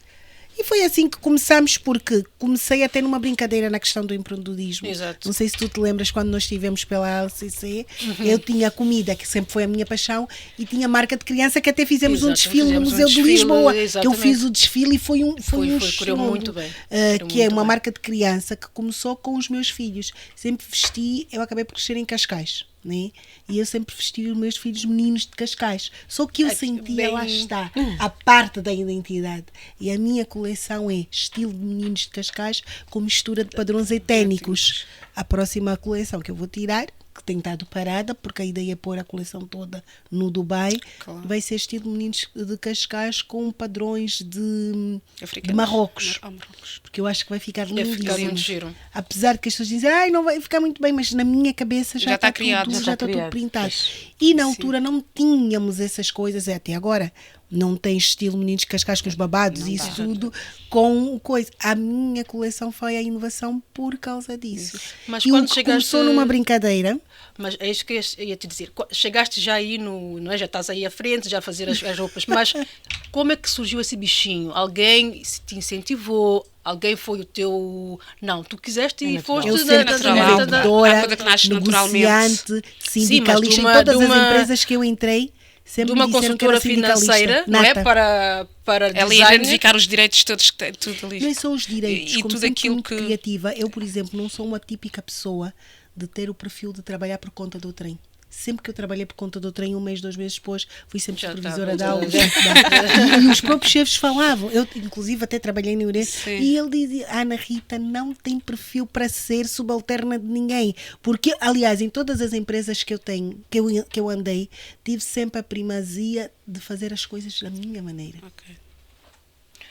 E foi assim que começámos, porque comecei até numa brincadeira na questão do empreendedorismo. Exato. Não sei se tu te lembras, quando nós estivemos pela ALCC, eu tinha comida, que sempre foi a minha paixão, e tinha marca de criança, que até fizemos um Exato, desfile no fizemos um Museu de desfile, Lisboa. Que eu exatamente. fiz o desfile e foi um Correu estrondo, muito bem. Correu que é muito uma bem. marca de criança que começou com os meus filhos. Sempre vesti, eu acabei por crescer em Cascais, né? E eu sempre vesti os meus filhos meninos de Cascais. Só que eu sentia, bem- lá está, a parte da identidade. E a minha coleção é estilo de meninos de Cascais com mistura de padrões eténicos. A próxima coleção que eu vou tirar, que tem estado parada, porque a ideia é pôr a coleção toda no Dubai, Claro. vai ser estilo de meninos de Cascais com padrões de Africanos. Marrocos. Marrocos. Porque eu acho que vai ficar Deve ficar lindíssimo. muito giro. Apesar de que as pessoas dizem, não vai ficar muito bem, mas na minha cabeça já Já está está criado, tudo, já já está está tudo criado. printado. E na altura não tínhamos essas coisas, até agora. Não tem estilo Meninos Cascais com os babados e isso tudo com coisa. A minha coleção foi a inovação por causa disso. Mas e quando o que chegaste... começou numa brincadeira... Mas é isso que eu ia te dizer. Chegaste já aí não é? Já estás aí à frente, já a fazer as roupas, mas como é que surgiu esse bichinho? Alguém te incentivou? Alguém foi o teu... Não, tu quiseste e foste... Eu sempre fui vendedora, negociante, sindicalista, em todas as empresas que eu entrei, sempre de uma me disseram que era consultora financeira, não é? Para ela ia identificar os direitos todos que tem, tudo ali. Não é só os direitos, e como tudo aquilo muito criativa. Eu, por exemplo, não sou uma típica pessoa de ter o perfil de trabalhar por conta do trem. Sempre que eu trabalhei por conta do trem, 1 mês, 2 meses depois, fui sempre supervisora da aula. E os próprios chefes falavam. Eu, inclusive, até trabalhei no Urense. E ele dizia, Ana Rita não tem perfil para ser subalterna de ninguém. Porque, aliás, em todas as empresas que eu tenho, que eu andei, tive sempre a primazia de fazer as coisas da minha maneira. Okay.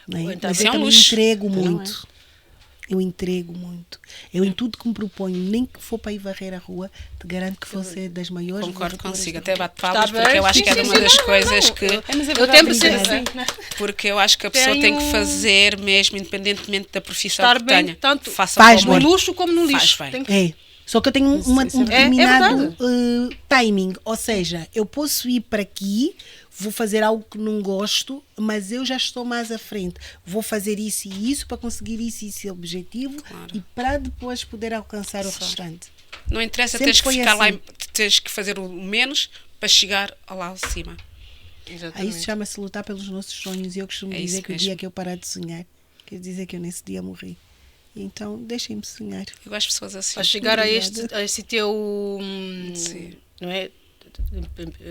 Não é? Então, Mas eu também entrego muito. Eu entrego muito. Eu, em tudo que me proponho, nem que for para ir varrer a rua, te garanto que vou ser das maiores. Concordo consigo, até bate palmas, porque eu acho que é uma das coisas que. Eu tento ser assim. Porque eu acho que a pessoa tem que fazer mesmo, independentemente da profissão que tenha. Tanto faz no luxo como no lixo. É. Só que eu tenho um determinado timing, ou seja, eu posso ir para aqui, vou fazer algo que não gosto, mas eu já estou mais à frente. Vou fazer isso e isso para conseguir isso e esse objetivo e para depois poder alcançar o restante. Não interessa, tens que ficar lá, tens que fazer o menos para chegar lá acima. Isso chama-se lutar pelos nossos sonhos e eu costumo dizer que o dia que eu parar de sonhar, quer dizer que eu nesse dia morri. Então, deixem-me sonhar. Eu gosto de pessoas assim. Para chegar a esse teu não é,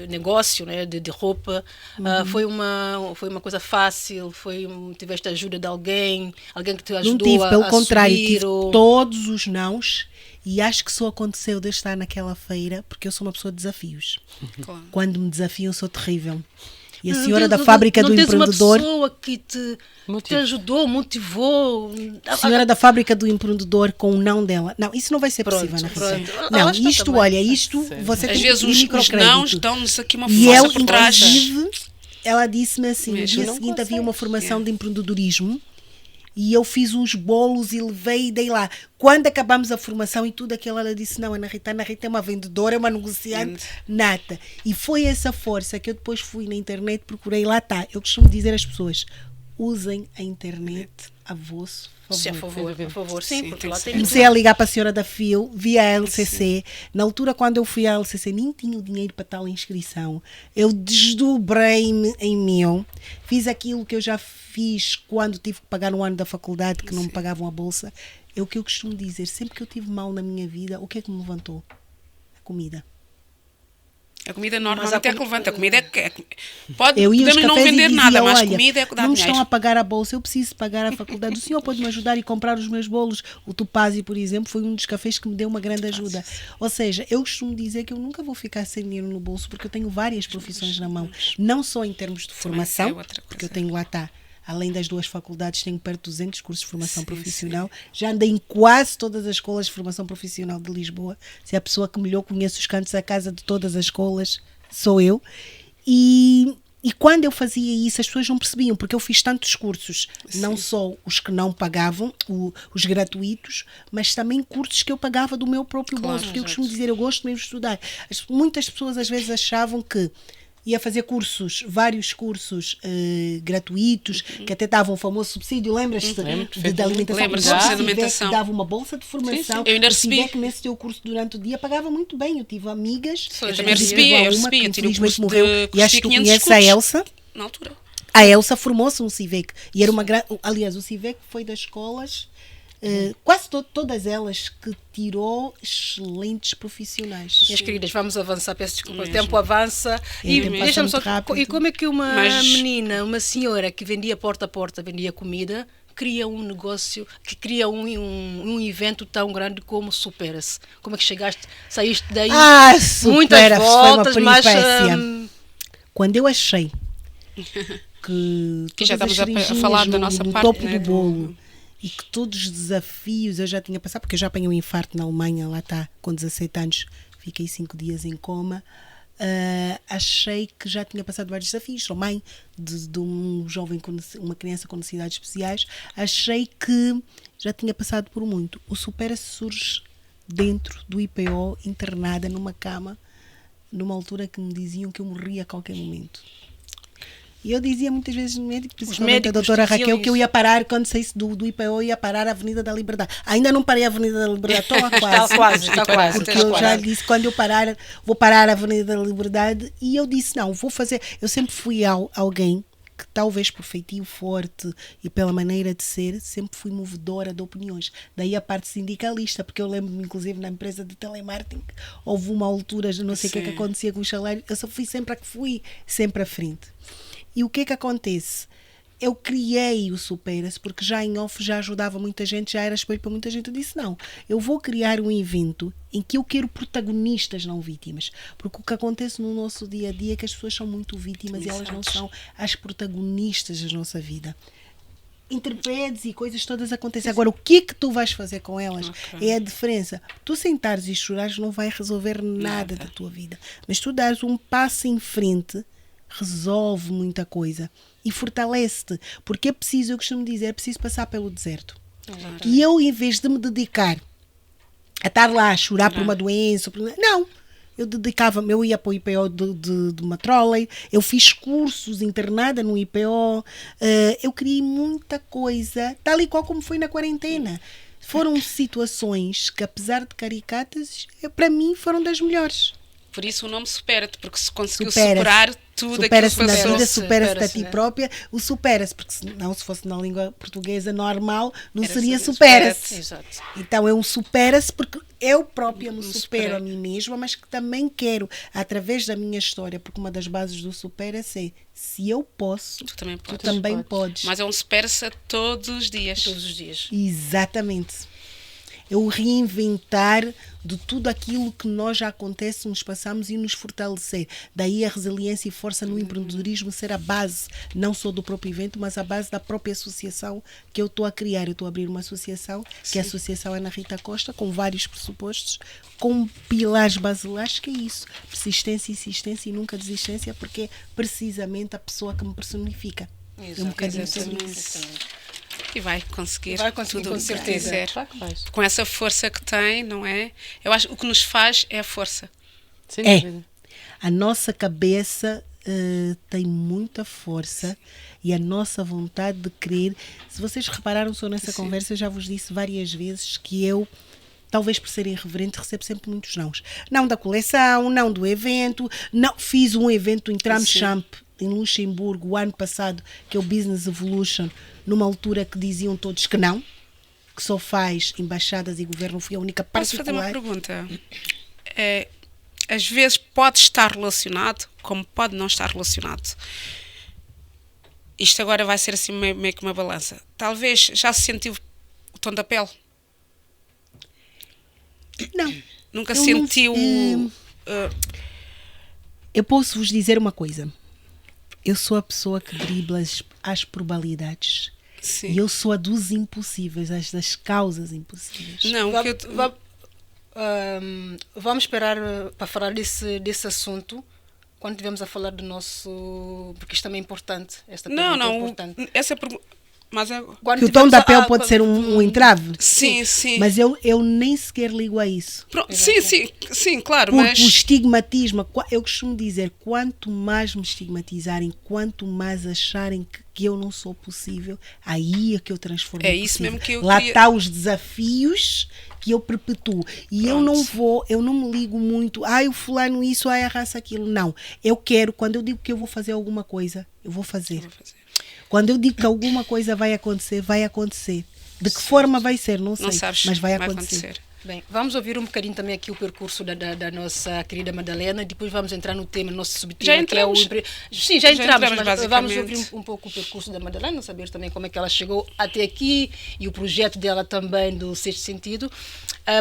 negócio, né, de roupa, foi uma coisa fácil? Tiveste a ajuda de alguém que te ajudou? Não tive, pelo contrário, subir, tive todos os nãos e acho que só aconteceu de estar naquela feira porque eu sou uma pessoa de desafios. Claro. Quando me desafiam, sou terrível. E a senhora da fábrica do empreendedor... Não tens uma pessoa que te ajudou, motivou? A senhora da fábrica do empreendedor com o não dela. Não, isso não vai ser possível, Ana Rita. Não, isto, olha, isto... Você às tem vezes os nãos dão-nos aqui uma força por trás. Inclusive, ela disse-me assim, no dia seguinte havia uma formação de empreendedorismo e eu fiz uns bolos e levei e dei lá. Quando acabamos a formação e tudo aquilo, ela disse, não, Ana Rita é uma vendedora, é uma negociante nata. E foi essa força que eu depois fui na internet, procurei, lá está. Eu costumo dizer às pessoas, usem a internet a vosso favor. Por favor, sim, porque lá tem... Comecei a ligar para a senhora da FIL, via a LCC. Na altura, quando eu fui à LCC, nem tinha o dinheiro para tal inscrição. Eu desdobrei-me em mil. Fiz aquilo que eu já fiz quando tive que pagar um ano da faculdade, que não me pagavam a bolsa. É o que eu costumo dizer. Sempre que eu tive mal na minha vida, o que é que me levantou? A comida. A comida normalmente é que levanta. A comida é que podemos não vender nada, mas a comida é que dá não dinheiro. Estão a pagar a bolsa, eu preciso pagar a faculdade. O senhor pode me ajudar e comprar os meus bolos? O Topázio, por exemplo, foi um dos cafés que me deu uma grande ajuda. Ou seja, eu costumo dizer que eu nunca vou ficar sem dinheiro no bolso porque eu tenho várias profissões na mão. Não só em termos de formação, porque eu tenho lá está. Além das 2 faculdades, tenho perto de 200 cursos de formação profissional. Já andei em quase todas as escolas de formação profissional de Lisboa. Se é a pessoa que melhor conhece os cantos da casa de todas as escolas, sou eu. E quando eu fazia isso, as pessoas não percebiam, porque eu fiz tantos cursos, não só os que não pagavam, os gratuitos, mas também cursos que eu pagava do meu próprio bolso. Porque eu costumo dizer, eu gosto mesmo de estudar. Muitas pessoas às vezes achavam que ia fazer vários cursos gratuitos, que até davam um famoso subsídio, lembras-te? De alimentação. Lembro-se, dava uma bolsa de formação. Eu ainda recebi. Que nesse teu curso durante o dia pagava muito bem. Eu tive amigas. Eu também recebi. Eu tive um curso morreu. E acho que tu conheces a Elsa. Na altura. A Elsa formou-se no CIVEC. E era uma aliás, o CIVEC foi das escolas... quase todas elas que tirou excelentes profissionais. Minhas queridas, vamos avançar, peço desculpa, o tempo avança. E deixa-me só. E como é que uma menina, uma senhora que vendia porta a porta, vendia comida, cria um negócio, que cria um evento tão grande como Supera-se? Como é que saíste daí? Muitas voltas, mas quando eu achei que já estamos a falar da nossa parte, topo do bolo, e que todos os desafios eu já tinha passado, porque eu já apanhei um infarto na Alemanha, lá está, com 17 anos, fiquei 5 dias em coma. achei que já tinha passado vários desafios. Sou mãe de um jovem, uma criança com necessidades especiais. Achei que já tinha passado por muito. O Supera-se surge dentro do IPO, internada numa cama, numa altura que me diziam que eu morria a qualquer momento. E eu dizia muitas vezes no médico, principalmente a doutora Raquel, que eu ia parar, quando saísse do IPO, eu ia parar a Avenida da Liberdade. Ainda não parei a Avenida da Liberdade, estou quase. Está quase. Porque eu já disse, quando eu parar, vou parar a Avenida da Liberdade. E eu disse, não, vou fazer. Eu sempre fui alguém que, talvez por feitio forte e pela maneira de ser, sempre fui movedora de opiniões. Daí a parte sindicalista, porque eu lembro-me, inclusive, na empresa de telemarketing, houve uma altura, não sei o que é que acontecia com os salários, eu só fui sempre a que fui, sempre à frente. E o que é que acontece? Eu criei o Supera-se porque já em off já ajudava muita gente, já era espelho para muita gente. Eu disse, não, eu vou criar um evento em que eu quero protagonistas, não vítimas. Porque o que acontece no nosso dia a dia é que as pessoas são muito vítimas e elas não são as protagonistas da nossa vida. Interpedes e coisas todas acontecem. Agora, o que é que tu vais fazer com elas? É a diferença. Tu sentares e chorares não vai resolver nada da tua vida. Mas tu dares um passo em frente, resolve muita coisa e fortalece-te, porque é preciso, eu costumo dizer, é preciso passar pelo deserto. E eu, em vez de me dedicar a estar lá a chorar por uma doença, não, eu dedicava-me, eu ia para o IPO de uma trolley, eu fiz cursos internada no IPO, eu criei muita coisa, tal e qual como foi na quarentena. Foram situações que, apesar de caricatas, para mim foram das melhores. Por isso o nome Supera-te, porque se conseguiu superar tudo aquilo que passou. Supera-se na vida, supera-se a ti própria, o supera-se, porque senão, se fosse na língua portuguesa normal, não seria supera-se. Exato. Então é um supera-se porque eu própria me supero a mim mesma, mas que também quero, através da minha história, porque uma das bases do supera-se é, se eu posso, tu também podes. Mas é um supera-se todos os dias. Todos os dias. Exatamente. Eu reinventar de tudo aquilo que nós já acontece, nos passamos e nos fortalecer. Daí a resiliência e força no empreendedorismo ser a base, não só do próprio evento, mas a base da própria associação que eu estou a criar. Eu estou a abrir uma associação, que é a Associação Ana Rita Costa, com vários pressupostos, com pilares basilares, que é isso. Persistência, insistência e nunca desistência, porque é precisamente a pessoa que me personifica. Exato, é um bocadinho sobre isso. E vai conseguir tudo com certeza. Com essa força que tem, não é? Eu acho que o que nos faz é a força. Sem dúvida. A nossa cabeça tem muita força e a nossa vontade de querer. Se vocês repararam só nessa conversa, eu já vos disse várias vezes que eu, talvez por ser irreverente, recebo sempre muitos nãos. Não da coleção, não do evento, não. Fiz um evento em Tramchamp, em Luxemburgo, o ano passado, que é o Business Evolution, numa altura que diziam todos que não, que só faz embaixadas e governo. Fui a única particular. Posso fazer uma pergunta? Às vezes pode estar relacionado, como pode não estar relacionado. Isto agora vai ser assim meio que uma balança. Talvez já se sentiu o tom da pele? Não. Nunca sentiu... Eu posso vos dizer uma coisa. Eu sou a pessoa que dribla as probabilidades. Sim. E eu sou a dos impossíveis, das causas impossíveis. Não, vamos esperar para falar desse assunto quando estivermos a falar do nosso... Porque isto também é importante. Esta pergunta é importante. Essa pergunta... Mas que o tom da pele pode ser um entrave. Sim. Mas eu nem sequer ligo a isso. Pronto, sim, claro. Porque mas o estigmatismo, eu costumo dizer, quanto mais me estigmatizarem, quanto mais acharem que eu não sou possível, aí é que eu transformo. É isso mesmo que eu Lá queria... está os desafios que eu perpetuo. E Pronto. eu não me ligo muito, o fulano isso, a raça aquilo. Não. Eu quero, quando eu digo que eu vou fazer alguma coisa, eu vou fazer. Quando eu digo que alguma coisa vai acontecer, vai acontecer. De que forma vai ser, não sei, mas vai acontecer. Bem, vamos ouvir um bocadinho também aqui o percurso da nossa querida Madalena e depois vamos entrar no tema, nosso subtema. Já entramos? Sim, já entramos, mas vamos basicamente ouvir um pouco o percurso da Madalena, saber também como é que ela chegou até aqui e o projeto dela também do Sexto Sentido.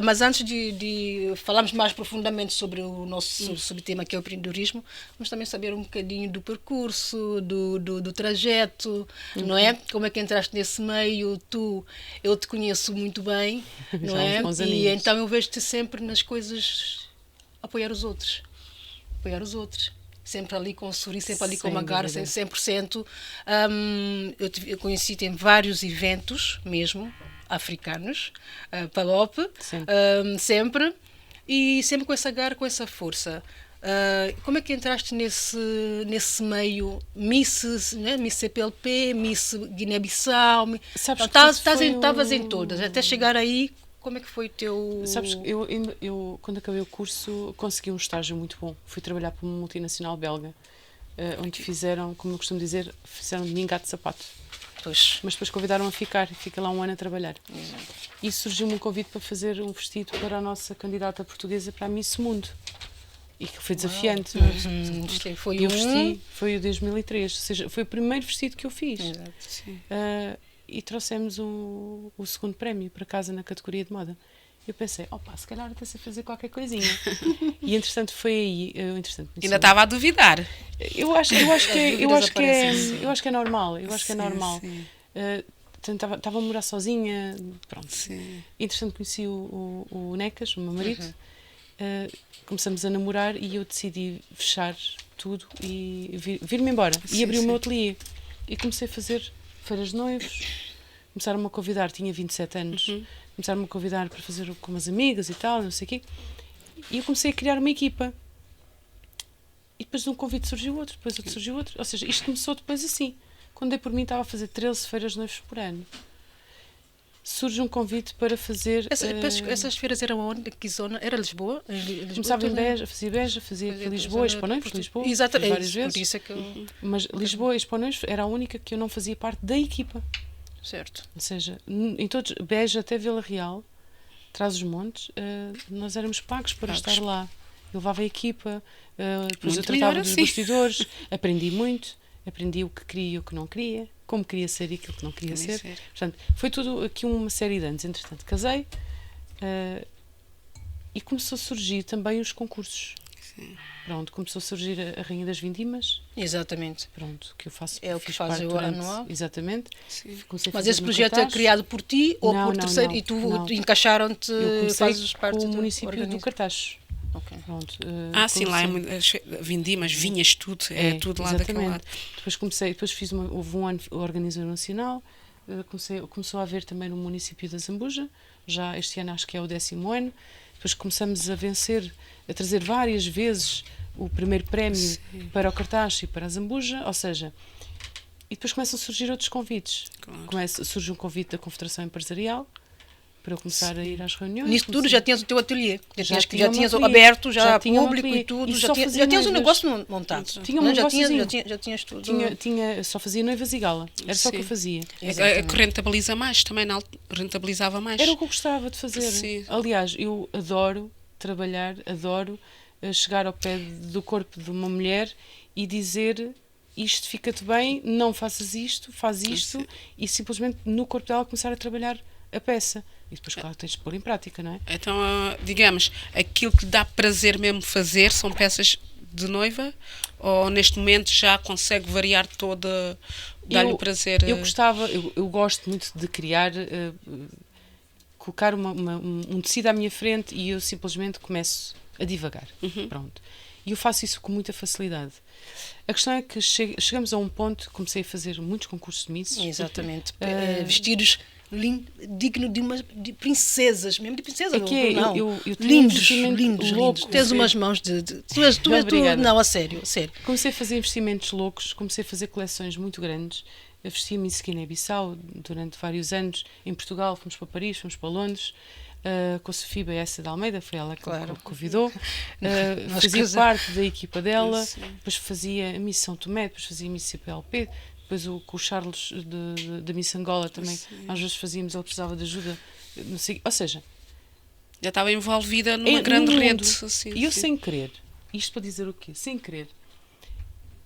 Mas antes de falarmos mais profundamente sobre o nosso subtema, que é o empreendedorismo, vamos também saber um bocadinho do percurso, do trajeto, não é? Como é que entraste nesse meio? Eu te conheço muito bem, não é? E então eu vejo-te sempre nas coisas apoiar os outros. apoiar os outros. Sempre ali com o sorriso, sempre ali com Sem uma garra, dúvida. 100%. Eu conheci em vários eventos mesmo, africanos, Palop, Sempre. sempre, e sempre com essa garra, com essa força. Como é que entraste nesse meio Miss, né? Miss CPLP, Miss Guiné-Bissau? Sabes que isso foi Estavas em todas, até chegar aí, como é que foi o teu... Sabes, eu quando acabei o curso consegui um estágio muito bom. Fui trabalhar para uma multinacional belga, onde fizeram, como eu costumo dizer, fizeram de mim gato de sapato. Pois. Mas depois convidaram a ficar, fiquei lá um ano a trabalhar. E surgiu-me um convite para fazer um vestido para a nossa candidata portuguesa para a Miss Mundo. E que foi desafiante. Foi E eu vesti, foi o 2003, ou seja, foi o primeiro vestido que eu fiz. Exato. E trouxemos o segundo prémio para casa na categoria de moda. Eu pensei, opa, se calhar até sei fazer qualquer coisinha. E entretanto foi aí, Ainda estava a duvidar. eu acho que aparecem, é normal, eu acho que é Sim, normal. sim. Estava a morar sozinha, pronto. Sim. Entretanto conheci o Necas, o meu marido, começamos a namorar e eu decidi fechar tudo e vir-me embora. E Sim, abri o sim. meu ateliê. E comecei a fazer feiras de noivos, começaram-me a convidar, tinha 27 anos, começaram-me a convidar para fazer com umas amigas e tal, não sei o quê. E eu comecei a criar uma equipa. E depois de um convite surgiu outro, depois outro surgiu outro. Ou seja, isto começou depois assim. Quando dei por mim, estava a fazer 13 feiras de noivos por ano. Surge um convite para fazer... Essas feiras eram onde? Que zona? Era Lisboa? Começava em Beja, fazia Lisboa, Expo Noivos, Lisboa, fiz Exatamente, várias vezes. por isso é que eu... Mas Lisboa, Expo Noivos era a única que eu não fazia parte da equipa. Certo. Ou seja, em todos, Beja até Vila Real, Trás-os-Montes, nós éramos pagos para estar lá. Eu levava a equipa, depois eu Muito melhor tratava dos assim. bastidores, aprendi muito, aprendi o que queria e o que não queria, como queria ser e aquilo que não queria Queria ser. ser. Portanto, foi tudo aqui uma série de anos. Entretanto, casei e começou a surgir também os concursos. Sim. Pronto, começou a surgir a Rainha das Vindimas, Exatamente. pronto, que eu faço. É o que fiz faz parte o durante- anual. Exatamente. Sim. Comecei a Mas fazer esse no projeto é cartaz. criado por ti ou Não, por não, terceiro? não, E tu não. encaixaram-te, Eu comecei fazes parte com o do município do organismo? Cartaz. Ok. Pronto, Sim, lá é comecei- muito, vindimas, vinhas, tudo, é tudo lá daquele lado. Depois fiz houve um ano, organizador nacional, começou a haver também no município da Zambuja, já este ano acho que é o 10º ano, depois começamos a vencer, a trazer várias vezes o primeiro prémio para o Cartaz e para a Zambuja, ou seja, e depois começam a surgir outros convites. Claro. Surge um convite da Confederação Empresarial para eu começar a ir às reuniões. Nisso tudo comecei- já tinhas o teu ateliê, já tinha um tinhas ateliê, aberto, já tinha um público ateliê. e tudo, E já só tinhas, fazia já tinhas um noivas. negócio montado. Tinha um não é? negócio Já tinhas tudo. só fazia noivas e gala. Era só o que eu Sim. fazia. Exatamente. Que rentabiliza mais, também rentabilizava mais. Era o que eu gostava de fazer. Sim. Aliás, eu adoro trabalhar, adoro chegar ao pé do corpo de uma mulher e dizer isto fica-te bem, não faças isto, faz isto, Sim. e simplesmente no corpo dela começar a trabalhar a peça. E depois, claro, tens de pôr em prática, não é? Então, digamos, aquilo que lhe dá prazer mesmo fazer são peças de noiva? Ou neste momento já consegue variar toda, dá-lhe o prazer? Eu gostava, eu gosto muito de criar, colocar um tecido à minha frente e eu simplesmente começo a divagar. Pronto. E eu faço isso com muita facilidade. A questão é que chegamos a um ponto, comecei a fazer muitos concursos de misses. Exatamente. Vestidos dignos de princesas, mesmo de princesa. É que é, não. eu tenho um lindos, investimento lindos, louco. lindos. Tens umas mãos tu Obrigada. não, a sério, sério. Comecei a fazer investimentos loucos, comecei a fazer coleções muito grandes. Eu vestia Miss Guiné-Bissau durante vários anos em Portugal, fomos para Paris, fomos para Londres, com a Sofia Baessa de Almeida, foi ela que Claro. me convidou. Nós Fazia casamos. parte da equipa dela, Sim. depois fazia a Miss São Tomé, depois fazia a Miss CPLP, depois com o Charles da Miss Angola também, às vezes fazíamos, ele precisava de ajuda, não sei, ou seja, Já estava envolvida numa no grande mundo. rede. Assim, E eu sim. sem querer, isto para dizer o quê? Sem querer,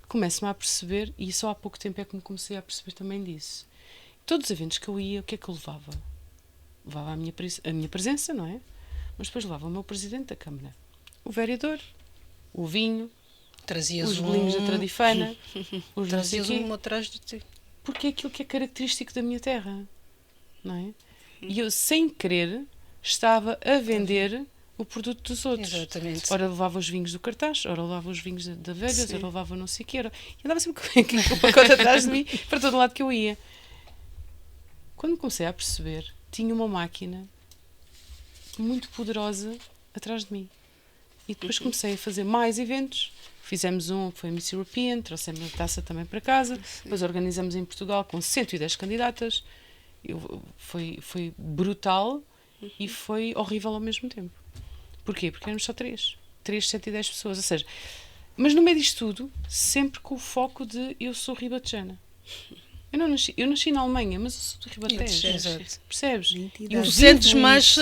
começo-me a perceber, e só há pouco tempo é que me comecei a perceber também disso. Todos os eventos que eu ia, o que é que eu levava? Levava a minha presença, não é? Mas depois levava o meu presidente da Câmara, o vereador, o vinho, Trazias os bolinhos da Tradifana, os não sei trazias quê, atrás de ti. porque é aquilo que é característico da minha terra, não é? E eu, sem querer, estava a vender o produto dos outros. Exatamente. Ora levava os vinhos do cartaz, ora levava os vinhos da Vegas, ora levava não sei o que era. E andava sempre com o pacote atrás de mim, para todo lado que eu ia. Quando comecei a perceber, tinha uma máquina muito poderosa atrás de mim. E depois comecei a fazer mais eventos. Fizemos um, foi Miss European, trouxemos a taça também para casa. Depois organizamos em Portugal com 110 candidatas. Foi brutal e foi horrível ao mesmo tempo. Porquê? Porque éramos só 3, 110 pessoas. Ou seja, mas no meio disto tudo, sempre com o foco de eu sou ribatejana. Eu nasci na Alemanha, mas eu sou do Ribatejo. Percebes? E tu sentes mais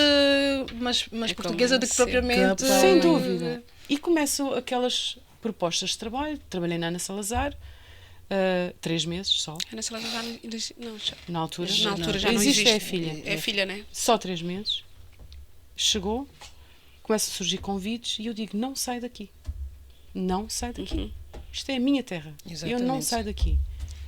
portuguesa do que Capaz. propriamente... Sem dúvida. E começam aquelas propostas de trabalho. Trabalhei na Ana Salazar, 3 meses só. Ana Salazar já não, Na altura já não existe. existe. É a filha. É a filha, né? Só 3 meses. Chegou, começa a surgir convites e eu digo, não sai daqui. Não sai daqui. Isto é a minha terra. Exatamente. Eu não saio daqui.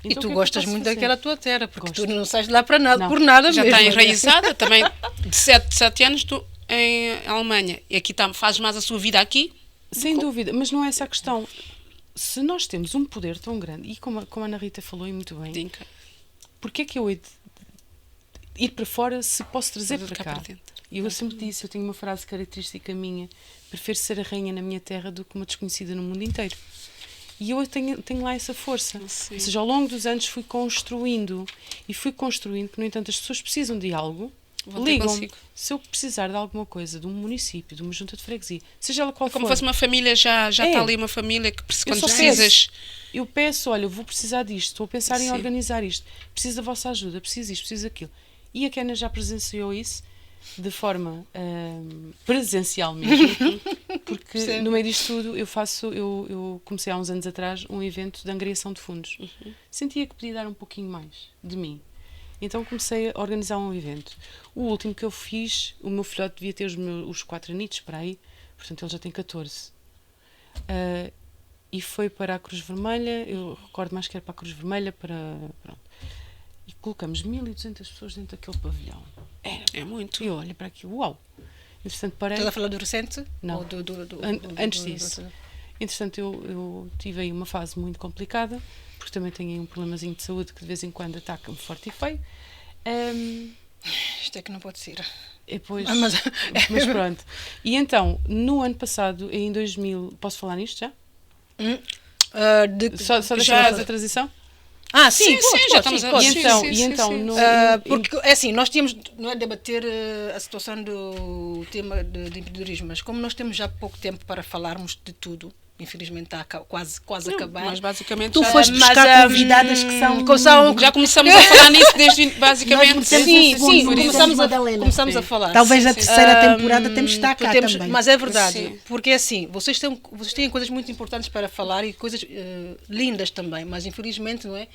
E Então, tu o que é que eu gostas posso muito fazer? daquela tua terra, porque Gosto. tu não sais de lá para nada, Não. por nada Já mesmo. está enraizada também. De 7 anos tu em Alemanha. E aqui fazes mais a sua vida aqui. Sem dúvida, mas não é essa a questão. Se nós temos um poder tão grande, e como a Ana Rita falou e muito bem, Dinka. porque é que eu hei de ir para fora se posso trazer Trazer para cá cá? para dentro. E eu sempre disse, eu tenho uma frase característica minha, prefiro ser a rainha na minha terra do que uma desconhecida no mundo inteiro. E eu tenho lá essa força. Sim. Ou seja, ao longo dos anos fui construindo, que no entanto as pessoas precisam de algo, Vou ter ligam-me. consigo. Se eu precisar de alguma coisa, de um município, de uma junta de freguesia, seja ela qual Como for. fosse uma família, já É. está ali uma família que quando só precisas. Eu peço, olha, eu vou precisar disto, estou a pensar em Sim. organizar isto, preciso da vossa ajuda, preciso isto, preciso daquilo. E a Kena já presenciou isso de forma presencial mesmo, porque Sim. no meio disto tudo eu comecei há uns anos atrás um evento de angariação de fundos. Sentia que podia dar um pouquinho mais de mim. Então comecei a organizar um evento. O último que eu fiz, o meu filhote devia ter os 4 anitos para aí, portanto ele já tem 14. E foi para a Cruz Vermelha, eu recordo mais que era para a Cruz Vermelha, pronto. E colocamos 1.200 pessoas dentro daquele pavilhão. É muito. E eu olho para aquilo, uau! Entretanto, parei. Estás a falar do recente? Não. Ou Antes disso. Entretanto, eu tive aí uma fase muito complicada, porque também tenho aí um problemazinho de saúde que de vez em quando ataca-me forte e feio. Isto é que não pode ser. E depois, Mas- mas pronto. E então, no ano passado, em 2000, posso falar nisto já? De- Só deixa Já- eu fazer a transição? sim, Sim, pode, sim, pode, já estamos sim, a- pode. E sim, então, sim, e sim, então sim. no, Porque, é assim, nós tínhamos, não é debater a situação do tema de empreendedorismo, mas como nós temos já pouco tempo para falarmos de tudo, infelizmente está quase a acabar. Mas basicamente Tu já, foste buscar convidadas que são... já começamos a falar nisso desde basicamente. Nós temos Sim, um segundo, por isso. começamos a falar. Talvez a Sim, terceira temporada temos de estar cá temos, também. mas é verdade, Sim. porque assim, vocês têm coisas muito importantes para falar e coisas lindas também, mas infelizmente, não é?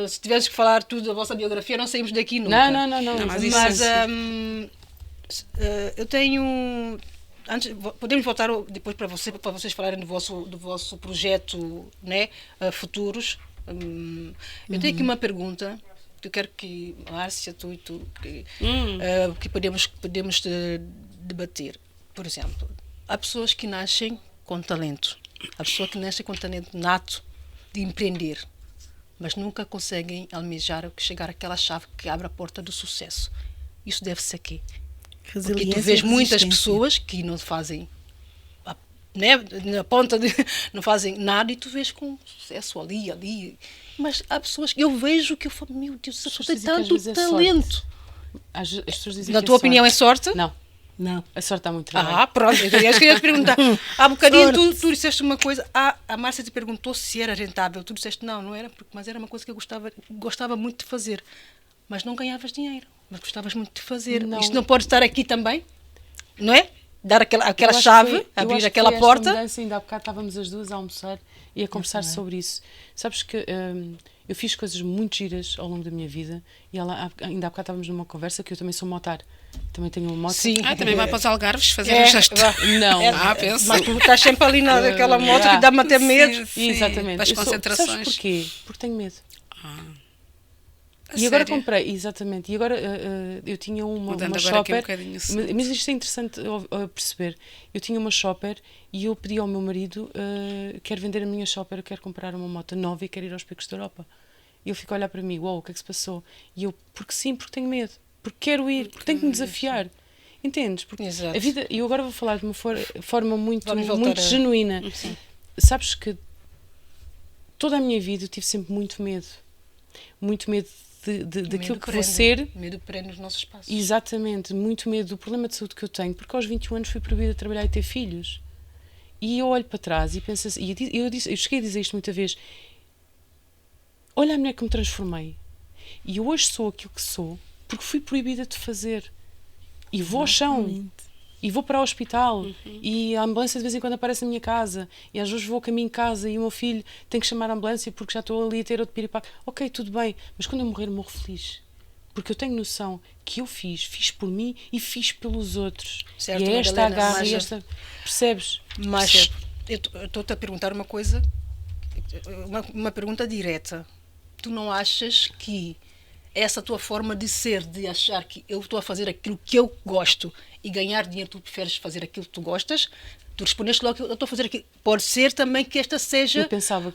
Se tivesse que falar tudo da vossa biografia, não saímos daqui nunca. Não, Não, mas isso Mas sim. eu tenho. Antes, podemos voltar depois para vocês falarem do vosso projeto, né, futuros. Eu tenho aqui uma pergunta que eu quero que Márcia, tu e tu, que podemos debater. Por exemplo, há pessoas que nascem com talento. Há pessoas que nascem com talento nato de empreender, mas nunca conseguem almejar ou chegar àquela chave que abre a porta do sucesso. Isso deve-se a quê? Porque Resiliência tu e vês muitas resistência. pessoas que não fazem, né, na ponta não fazem nada e tu vês com sucesso ali. Mas há pessoas que eu vejo que eu falo, meu Deus, essa pessoa tem pessoas dizem que tanto às vezes é talento. As pessoas dizem Na que tua opinião é sorte? Não, Não. a sorte está muito trabalho. Pronto. Eu queria te perguntar. Há bocadinho Sorte. tu disseste uma coisa. A Márcia te perguntou se era rentável. Tu disseste não era, mas era uma coisa que eu gostava muito de fazer. Mas não ganhavas dinheiro. Mas gostavas muito de fazer. Não. Isto não pode estar aqui também? Não é? Dar aquela Eu acho chave, que foi- eu abrir acho que aquela foi esta porta. mudança, ainda há bocado estávamos as duas a almoçar e a conversar sobre isso. Sabes que eu fiz coisas muito giras ao longo da minha vida e ainda há bocado estávamos numa conversa que eu também sou motar. Também tenho uma moto. Sim. Também vai para os Algarves fazer É, o gesto. Não. Penso. Mas tu estás sempre ali naquela moto que dá-me até medo. Sim, Exatamente. Para as Eu sou- concentrações. Sabes porquê? Porque tenho medo. E agora comprei, exatamente. E agora eu tinha uma shopper. Mas isto é interessante a perceber. Eu tinha uma shopper e eu pedi ao meu marido: quero vender a minha shopper, eu quero comprar uma moto nova e quero ir aos Picos da Europa. E ele ficou a olhar para mim: uau, o que é que se passou? E eu: porque sim, porque tenho medo, porque quero ir, porque tenho que me desafiar. Entendes? Porque a vida. E eu agora vou falar de uma forma muito genuína. Sim. Sabes que toda a minha vida eu tive sempre muito medo. Muito medo daquilo que vou ser. Medo prende os nossos passos. Exatamente, muito medo do problema de saúde que eu tenho, porque aos 21 anos fui proibida de trabalhar e ter filhos. E eu olho para trás e penso assim, eu cheguei a dizer isto muita vez: olha a mulher que me transformei. E eu hoje sou aquilo que sou porque fui proibida de fazer. E vou ao chão. E vou para o hospital. E a ambulância de vez em quando aparece na minha casa. E às vezes vou a caminho de casa e o meu filho tem que chamar a ambulância porque já estou ali a ter outro piripaque. Ok, tudo bem. Mas quando eu morrer, morro feliz. Porque eu tenho noção que eu fiz por mim e fiz pelos outros. Certo, e é esta Madalena, agarra e esta... Percebes? Mas eu estou-te a perguntar uma coisa, uma pergunta direta. Tu não achas que essa tua forma de ser, de achar que eu estou a fazer aquilo que eu gosto e ganhar dinheiro, tu preferes fazer aquilo que tu gostas? Tu respondeste logo que eu estou a fazer aquilo. Pode ser também que esta seja... Eu pensava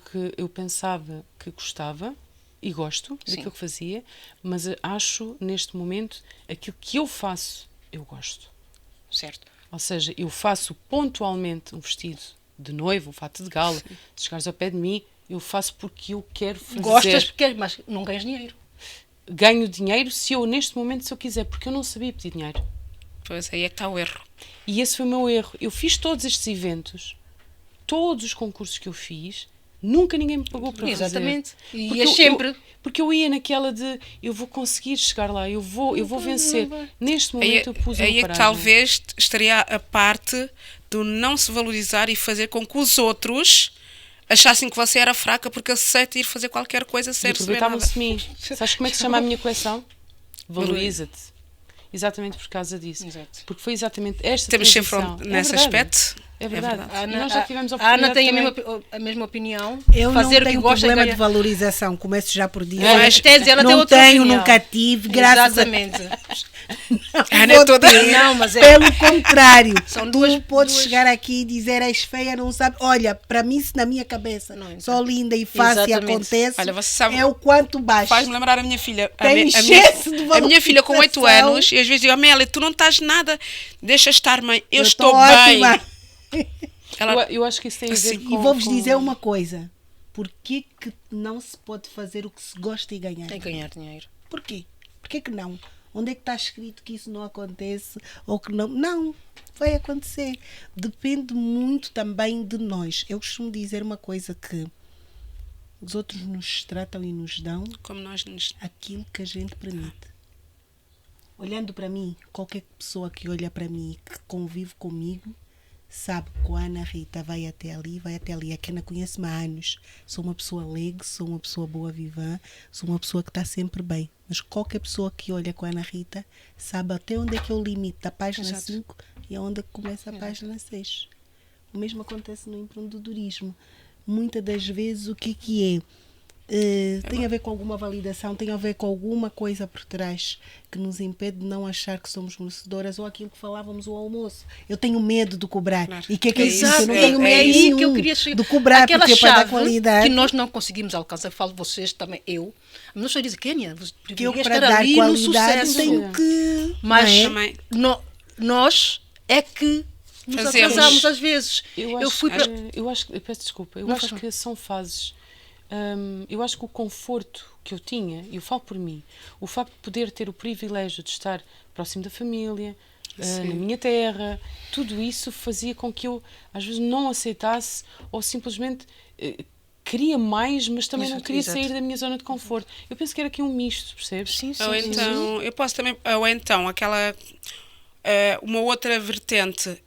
que gostava e gosto daquilo que fazia, mas acho, neste momento, aquilo que eu faço, eu gosto. Certo. Ou seja, eu faço pontualmente um vestido de noivo, um fato de gala, se chegares ao pé de mim, eu faço porque eu quero fazer. Gostas porque mas não ganhas dinheiro. Ganho dinheiro se eu quiser, porque eu não sabia pedir dinheiro. Pois, aí é que está o erro. E esse foi o meu erro. Eu fiz todos estes eventos, todos os concursos que eu fiz, nunca ninguém me pagou para Exatamente. fazer. E é sempre. Porque eu ia naquela de, eu vou conseguir chegar lá, eu vou vencer. Neste momento eu pus aí uma é paragem. que talvez estaria a parte do não se valorizar e fazer com que os outros achassem que você era fraca porque aceita ir fazer qualquer coisa sem receber nada. Aproveitavam-se de mim. Sabes como é que se chama a minha coleção? Valoriza-te. Exatamente por causa disso. Exato. Porque foi exatamente esta Temos transição. sempre nesse aspecto. É verdade. A E nós já tivemos a Ana tem também. a mesma opinião. Eu fazer não tenho o que gosta problema ganha... de valorização, começo já por dizer. Mas ela não tem outra tenho, opinião. nunca tive, graças Exatamente. Ana é toda... Não, mas é... Pelo contrário, São tu duas- podes duas- chegar aqui e dizer és feia, não sabe. Olha, para mim, se na minha cabeça Não, só linda e fácil Exatamente. acontece, Olha, você sabe- é o quanto baixo. Faz-me lembrar a minha filha. Tem excesso de a minha filha com 8 valorização. anos, e às vezes digo: Amélia, tu não estás nada, deixa estar, mãe, eu estou tô bem. ótima. Eu acho que isso tem a ver Assim, com... E vou-vos com- dizer uma coisa. Por que não se pode fazer o que se gosta e ganhar? Tem que ganhar dinheiro. Por quê? Por que não? Onde é que está escrito que isso não acontece ou que não? Não, vai acontecer. Depende muito também de nós. Eu costumo dizer uma coisa que os outros nos tratam e nos dão Como nós nos... aquilo que a gente permite. Olhando para mim, qualquer pessoa que olha para mim e que convive comigo sabe que a Ana Rita vai até ali. A Kena conhece-me há anos. Sou uma pessoa alegre, sou uma pessoa boa vivã, sou uma pessoa que está sempre bem. Mas qualquer pessoa que olha com a Ana Rita sabe até onde é que é o limite da página Exato. 5 e aonde é que começa a página 6. O mesmo acontece no empreendedorismo. Muitas das vezes o que é? Tem a ver com alguma validação, tem a ver com alguma coisa por trás que nos impede de não achar que somos merecedoras, ou aquilo que falávamos ao almoço. Eu tenho medo de cobrar. Claro. E o que é que eu disse? Exato, Eu não tenho é medo aí que eu nenhum queria chegar. de cobrar, Aquela porque para dar chave qualidade. que nós não conseguimos alcançar, falo vocês também, eu. Mas não estou a dizer, Kênia, você Que eu, deveria para estar dar ali no qualidade, sucesso. tenho que... Mas não é? Também. nós é que nos Fazemos. atrasamos às vezes. Eu fui para... acho que, peço desculpa, eu Não, acho não. que são fases. Eu acho que o conforto que eu tinha, e eu falo por mim, o facto de poder ter o privilégio de estar próximo da família, na minha terra, tudo isso fazia com que eu às vezes não aceitasse ou simplesmente queria mais, mas também não Exato, queria exato. sair da minha zona de conforto. Eu penso que era aqui um misto, percebes? Sim, sim, Ou sim, então, eu posso também, ou então, aquela, uma outra vertente,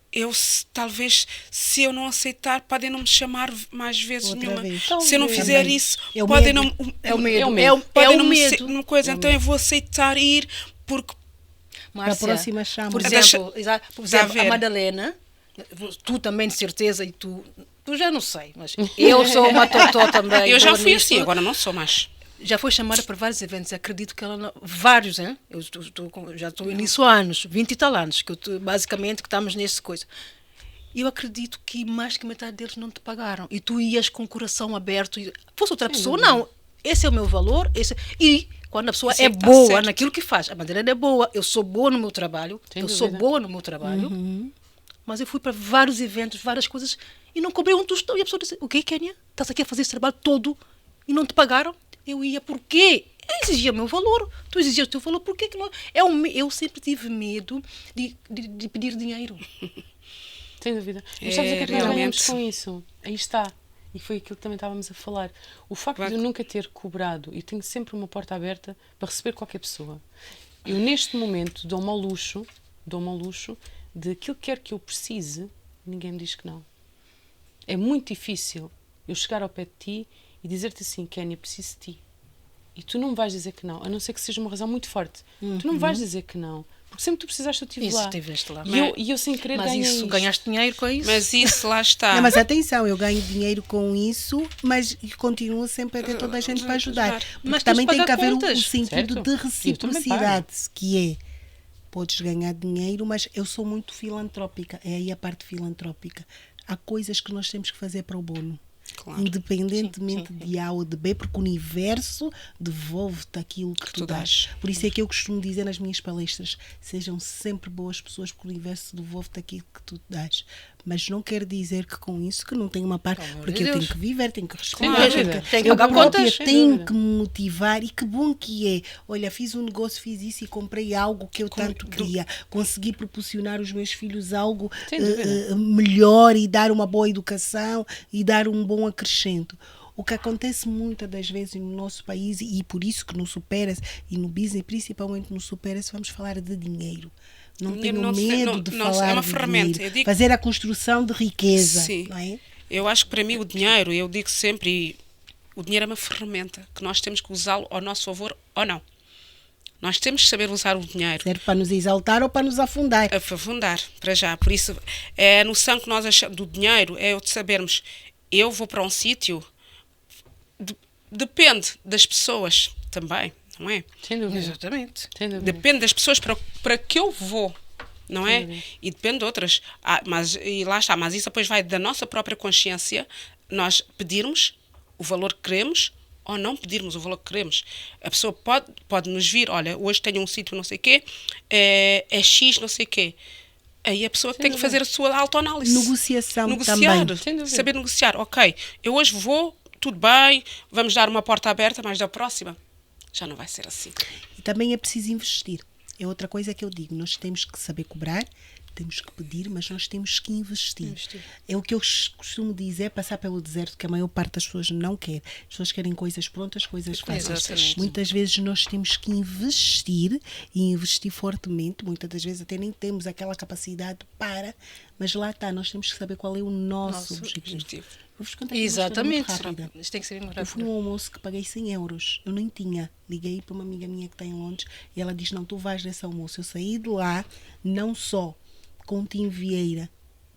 talvez, se eu não aceitar, podem não me chamar mais vezes Outra nenhuma. vez. Se eu não Talvez. fizer Também. isso, É o podem medo. não... É o medo. É o medo. Podem É não o me medo. uma coisa, então eu vou aceitar ir, porque Márcia, Na próxima chama. Por Deixa- exemplo, por Está a exemplo, a ver. Madalena, tu também de certeza, e tu já não sei, mas eu sou uma totó também. eu já estou fui nisto. assim, agora não sou mais. já foi chamada para vários eventos. Acredito que ela vários, hein? Já estou nisso há anos, 20 e tal anos, basicamente que estamos nessa coisa. Eu acredito que mais que metade deles não te pagaram. E tu ias com o coração aberto. Fosse outra pessoa, não. Esse é o meu valor. E quando a pessoa é boa naquilo que faz, a Madalena é boa, eu sou boa no meu trabalho, mas eu fui para vários eventos, várias coisas, e não cobrei um tostão. E a pessoa disse, o quê, Kênia? Estás aqui a fazer esse trabalho todo e não te pagaram? Eu ia, por quê? Eu exigia o meu valor, tu exigias o teu valor, por que não? Eu sempre tive medo de pedir dinheiro. Sem dúvida. Mas sabes o que é que nós ganhamos com isso? Aí está. E foi aquilo que também estávamos a falar. O facto de eu nunca ter cobrado, e tenho sempre uma porta aberta para receber qualquer pessoa. Eu, neste momento, dou-me ao luxo de aquilo que quer que eu precise, ninguém me diz que não. É muito difícil eu chegar ao pé de ti e dizer-te assim, Kênia, preciso de ti. E tu não vais dizer que não, a não ser que seja uma razão muito forte. Tu não vais dizer que não. Porque sempre tu precisaste, eu estive lá. Estiveste lá. E eu sem querer ganhei isso. Ganhaste dinheiro com isso? Mas isso lá está. Não, mas atenção, eu ganho dinheiro com isso, mas continuo sempre a ter toda a gente para ajudar. Mas também tem que haver um sentido de reciprocidade, que é, podes ganhar dinheiro, mas eu sou muito filantrópica. É aí a parte filantrópica. Há coisas que nós temos que fazer para o bono. Claro. Independentemente de A ou de B, porque o universo devolve-te aquilo que tu dás. Por isso é que eu costumo dizer nas minhas palestras, sejam sempre boas pessoas, porque o universo devolve-te aquilo que tu dás. Mas não quer dizer que com isso que não tenho uma parte, porque eu tenho que viver, tenho que responder, tenho que eu pagar própria contas, tenho que me motivar. E que bom que é, olha, fiz um negócio, fiz isso e comprei algo que eu tanto queria, consegui proporcionar aos meus filhos algo melhor e dar uma boa educação e dar um bom acrescento. O que acontece muitas das vezes no nosso país, e por isso que no Supera-se e no business, principalmente no Supera-se, vamos falar de dinheiro. Não tenho medo de falar é uma de ferramenta. dinheiro. Fazer a construção de riqueza. Sim. Não é? Eu acho que para mim o dinheiro, eu digo sempre, o dinheiro é uma ferramenta que nós temos que usá-lo ao nosso favor ou não. Nós temos que saber usar o dinheiro. Serve para nos exaltar ou para nos afundar? Afundar, para já. Por isso, a noção que nós achamos do dinheiro é o de sabermos, eu vou para um sítio, depende das pessoas também, não é? Sem dúvida. Exatamente. Sem dúvida. Depende das pessoas para que eu vou, não é? E depende de outras. E lá está, mas isso depois vai da nossa própria consciência, nós pedirmos o valor que queremos ou não pedirmos o valor que queremos. A pessoa pode nos vir, olha, hoje tenho um sítio não sei o quê, é X não sei o quê. Aí a pessoa tem que fazer a sua autoanálise. Negociação negociar, também. saber negociar. Ok, eu hoje vou, tudo bem, vamos dar uma porta aberta, mas da próxima já não vai ser assim. E também é preciso investir. É outra coisa que eu digo. Nós temos que saber cobrar, temos que pedir, mas nós temos que investir. É o que eu costumo dizer, passar pelo deserto, que a maior parte das pessoas não quer. As pessoas querem coisas prontas, coisas fáceis. Exatamente. Muitas vezes nós temos que investir e investir fortemente. Muitas das vezes até nem temos aquela capacidade para, mas lá está, nós temos que saber qual é o nosso objetivo. Vou-vos contar aqui uma história muito rápida. Isto tem que ser muito rápido. Eu fui num almoço que paguei 100 euros. Eu nem tinha. Liguei para uma amiga minha que está em Londres e ela diz, não, tu vais nesse almoço. Eu saí de lá, não só com o Tim Vieira,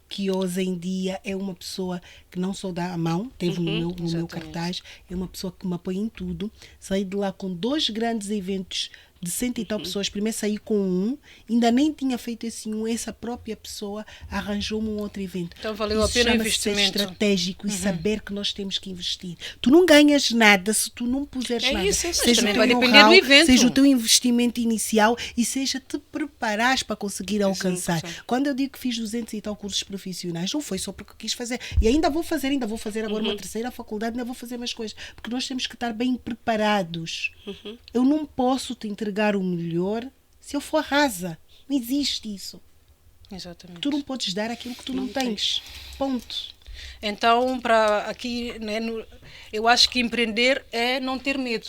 que hoje em dia é uma pessoa que não só dá a mão, teve no meu cartaz, é uma pessoa que me apoia em tudo. Saí de lá com 2 grandes eventos de 100 e tal pessoas. Primeiro saí com um, ainda nem tinha feito esse um, essa própria pessoa arranjou-me um outro evento. Então valeu a pena o investimento. Ser estratégico e saber que nós temos que investir. Tu não ganhas nada se tu não puseres nada. Isso, seja também o vai teu depender do evento. seja o teu investimento inicial e seja te preparares para conseguir alcançar. Quando eu digo que fiz 200 e tal cursos profissionais, não foi só porque eu quis fazer. E ainda vou fazer agora uma terceira faculdade, ainda vou fazer mais coisas. Porque nós temos que estar bem preparados. Eu não posso te entregar o melhor se eu for rasa. Não existe isso. Exatamente. Tu não podes dar aquilo que tu não tens. Ponto. Então, para aqui, né, eu acho que empreender é não ter medo,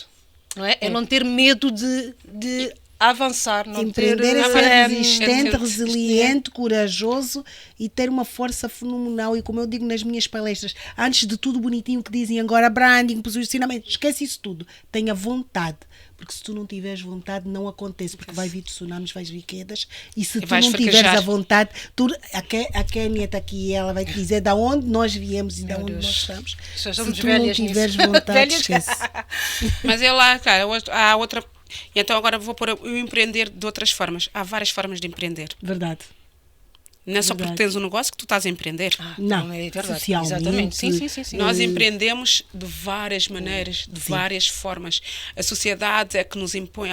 não é? É não ter medo de avançar, não Empreender é ter, ser resistente, ter- resiliente, corajoso e ter uma força fenomenal. E como eu digo nas minhas palestras, antes de tudo bonitinho que dizem agora, branding, posicionamento, esquece isso tudo. Tenha vontade. Porque se tu não tiveres vontade, não acontece. Porque vai vir tsunamis, vais vir quedas. E se tu vais não tiveres fraquejar. a vontade, a Kénia está aqui e ela vai te dizer de onde nós viemos e de onde Deus. nós estamos. Já Se somos tu não velhas tiveres nisso. vontade, Velhas. esquece. Mas é lá, cara, há outra. E então agora vou pôr o empreender de outras formas. Há várias formas de empreender. Verdade. Não é só porque Verdade. tens um negócio que tu estás a empreender. Não, é verdade. socialmente. Exatamente. Sim. Nós empreendemos de várias maneiras, de várias formas. A sociedade é que nos impõe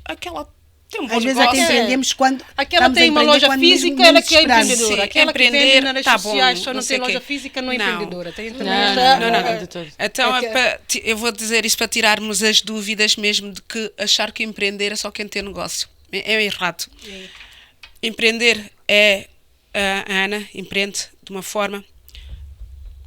aquela. Tem um bom Às vezes negócio. até empreendemos quando. Aquela estamos a tem uma empreender loja quando mesmo física, não ela que é esperamos. empreendedora. Sim, Aquela que empreender, vende nas redes tá sociais, bom, só não não tem sei loja quê. física, não é Não. empreendedora. Tem também Não, de todo. Então, É eu vou dizer isso para tirarmos as dúvidas mesmo de que achar que empreender é só quem tem negócio. É errado. Empreender é... A Ana empreende de uma forma,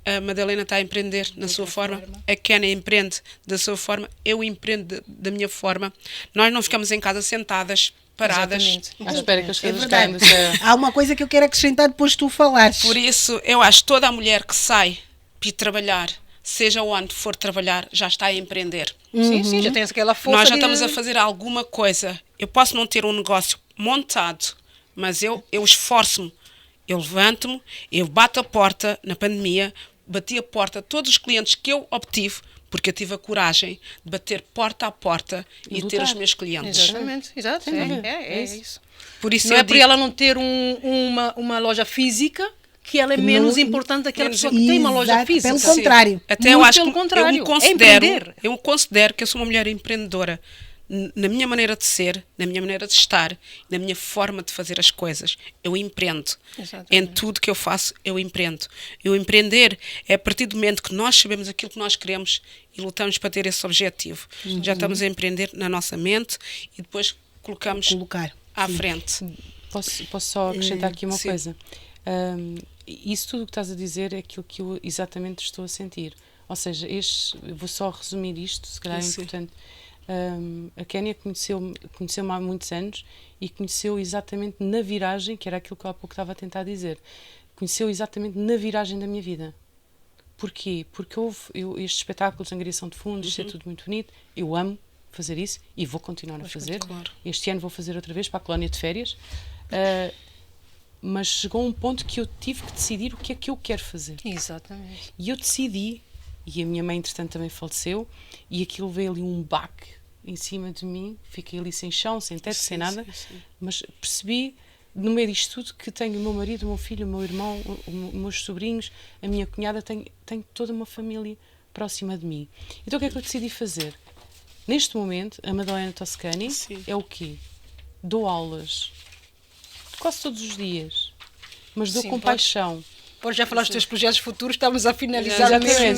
a Madalena está a empreender na sua forma, a Kénia empreende da sua forma, eu empreendo da minha forma. Nós não ficamos em casa sentadas, paradas. Exatamente. À espera que as É coisas verdade. caiam do céu. Há uma coisa que eu quero acrescentar depois de tu falares. Por isso, eu acho que toda a mulher que sai para ir trabalhar, seja onde for trabalhar, já está a empreender. Sim, já tens aquela força. Nós já estamos a fazer alguma coisa. Eu posso não ter um negócio montado, mas eu esforço-me. Eu levanto-me, eu bato a porta na pandemia, bati a porta a todos os clientes que eu obtive, porque eu tive a coragem de bater porta a porta e ter os meus clientes. Exatamente, exato. Sem dúvida. É isso. isso. Por isso Não eu é por digo, ela não ter uma loja física que ela é menos importante daquela pessoa que tem uma loja Exato, física. pelo contrário. até eu Muito acho pelo que contrário, eu é considero, empreender. eu considero que eu sou uma mulher empreendedora na minha maneira de ser, na minha maneira de estar, na minha forma de fazer as coisas. Eu empreendo. Exatamente. Em tudo que eu faço, eu empreendo. Eu empreender é a partir do momento que nós sabemos aquilo que nós queremos e lutamos para ter esse objetivo. Já estamos a empreender na nossa mente e depois colocamos Colocar. à Sim. frente. Posso só acrescentar aqui uma sim. coisa? Isso tudo o que estás a dizer é aquilo que eu exatamente estou a sentir. Ou seja, eu vou só resumir isto, se calhar é Sim. importante. A Kénia conheceu-me há muitos anos e conheceu exatamente na viragem, que era aquilo que eu há pouco estava a tentar dizer. Conheceu exatamente na viragem da minha vida. Porquê? Porque houve estes espetáculos, angariação de fundos, isso é tudo muito bonito. Eu amo fazer isso e vou continuar a fazer. claro. Este ano vou fazer outra vez para a colónia de férias. Mas chegou um ponto que eu tive que decidir o que é que eu quero fazer. Exatamente. E eu decidi, e a minha mãe entretanto também faleceu, e aquilo veio ali um baque em cima de mim, fiquei ali sem chão, sem teto, sem nada, mas percebi no meio disto tudo que tenho o meu marido, o meu filho, o meu irmão, os meus sobrinhos, a minha cunhada, tenho toda uma família próxima de mim. Então o que é que eu decidi fazer? Neste momento, a Madalena Toscani é o quê? Dou aulas quase todos os dias, mas dou Sim, com podes. paixão. Agora já falaste dos teus projetos futuros, estamos a finalizar mesmo.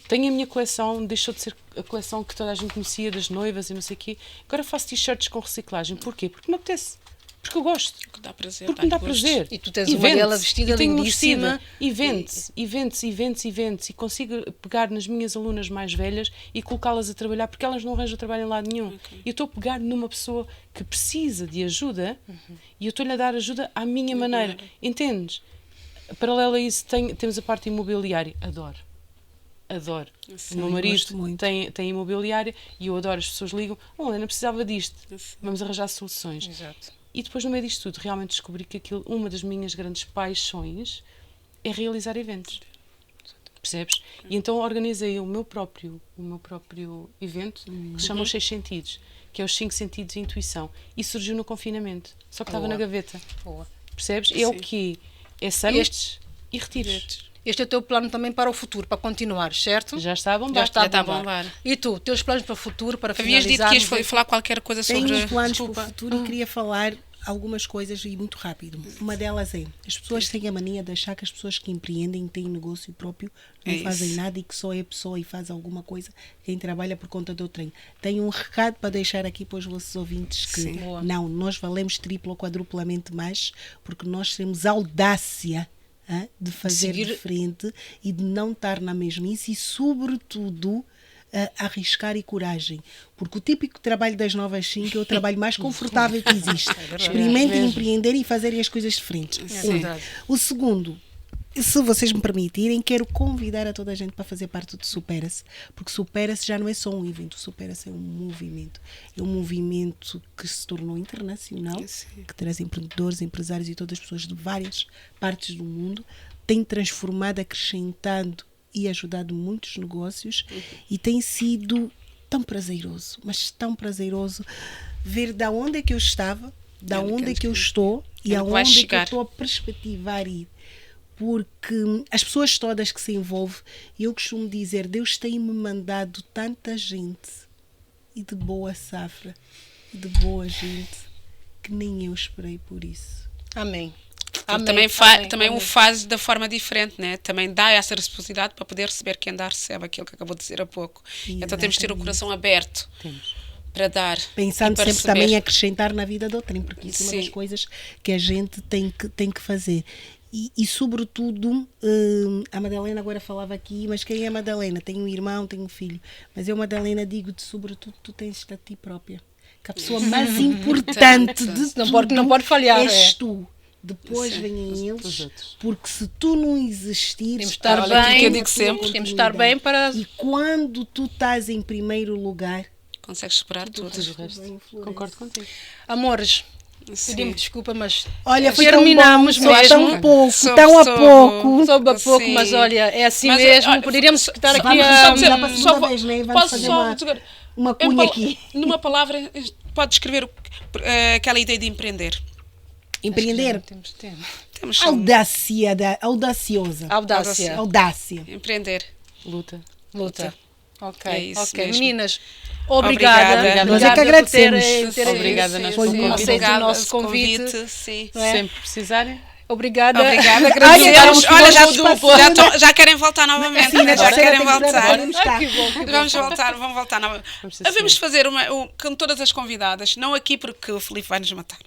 Tenho a minha coleção, deixou de ser a coleção que toda a gente conhecia, das noivas e não sei o quê. Agora faço t-shirts com reciclagem. Porquê? Porque me apetece. Porque eu gosto. Porque dá prazer. Porque me dá prazer. E tu tens uma dela vestida E tenho uma lindíssima. vestida. Eventos. E consigo pegar nas minhas alunas mais velhas e colocá-las a trabalhar, porque elas não arranjam trabalho em lado nenhum. E eu estou a pegar numa pessoa que precisa de ajuda e eu estou-lhe a dar ajuda à minha maneira. Entendes? Paralelo a isso, temos a parte imobiliária. Adoro. O meu marido gosto muito. tem imobiliária e eu adoro. As pessoas ligam, Helena, precisava disto. Vamos arranjar soluções. Exato. E depois, no meio disto tudo, realmente descobri que uma das minhas grandes paixões é realizar eventos. Percebes? E então organizei o meu próprio evento, que se chama Os 6 Sentidos, que é os 5 sentidos de intuição. E surgiu no confinamento. Só que estava na gaveta. Boa. Percebes? É o quê? É summits e retiros. Este é o teu plano também para o futuro, para continuar, certo? Já está a bombar. Já está Já está a a bombar. bombar. E tu, teus planos para o futuro, para Havias dito finalizar? que ias falar qualquer coisa Tenho sobre... uns planos Desculpa. para o futuro e queria falar algumas coisas e muito rápido. Uma delas é, as pessoas têm a mania de achar que as pessoas que empreendem têm negócio próprio, não É fazem isso. nada e que só é pessoa e faz alguma coisa quem trabalha por conta do trem. Tenho um recado para deixar aqui para os vossos ouvintes que Sim. Boa. não, nós valemos triplo ou quadruplamente mais porque nós temos audácia de fazer seguir- diferente e de não estar na mesmice e sobretudo arriscar e coragem. Porque o típico trabalho das 9 às 5 é o trabalho mais confortável que existe. Experimentem empreender e fazerem as coisas diferentes. O segundo, se vocês me permitirem, quero convidar a toda a gente para fazer parte do Supera-se, porque Supera-se já não é só um evento, o Supera-se é um movimento. É um movimento que se tornou internacional, que traz empreendedores, empresários e todas as pessoas de várias partes do mundo, tem transformado, acrescentado e ajudado muitos negócios e tem sido tão prazeroso, mas tão prazeroso ver da onde é que eu estava, da onde é que eu estou e aonde é que eu estou a perspectivar ir. Porque as pessoas todas que se envolvem, eu costumo dizer, Deus tem-me mandado tanta gente, e de boa safra, e de boa gente, que nem eu esperei por isso. Amém. Também o faz da forma diferente, né? Também dá essa responsabilidade para poder receber. Quem dá, recebe, aquilo que acabou de dizer há pouco. Exatamente. Então temos que ter o coração aberto para dar. Pensando para sempre também em acrescentar na vida do outro, porque isso é uma das coisas que a gente tem que fazer. E sobretudo, a Madalena agora falava aqui, mas quem é a Madalena? Tem um irmão, tem um filho. Mas eu, Madalena, digo-te, sobretudo, tu tens de ti própria. Que a pessoa mais importante de tudo não pode falhar, és tu. Depois vêm eles, porque se tu não existires, temos de estar bem, que eu digo sempre, temos de estar bem para... E quando tu estás em primeiro lugar, consegues superar tudo. Concordo contigo. Amores, pedimos desculpa, mas olha, terminamos mesmo. Tão pouco, tão a pouco. Soube a pouco, mas olha, é assim mesmo. Olha, poderíamos estar aqui vamos fazer uma cunha aqui. Numa palavra, pode descrever aquela ideia de empreender. Empreender? Temos audaciosa. Audácia. Empreender. Luta. Ok, é isso ok. mesmo. Meninas, obrigada. Nós é que agradecemos. Obrigada nós pelo convite. Aceito o nosso convite. Sim. Sempre precisarem. Obrigada. Agradecemos. Olha, já querem voltar novamente. Já querem voltar. Vamos voltar novamente. Vamos fazer com todas as convidadas, não aqui porque o Filipe vai nos matar.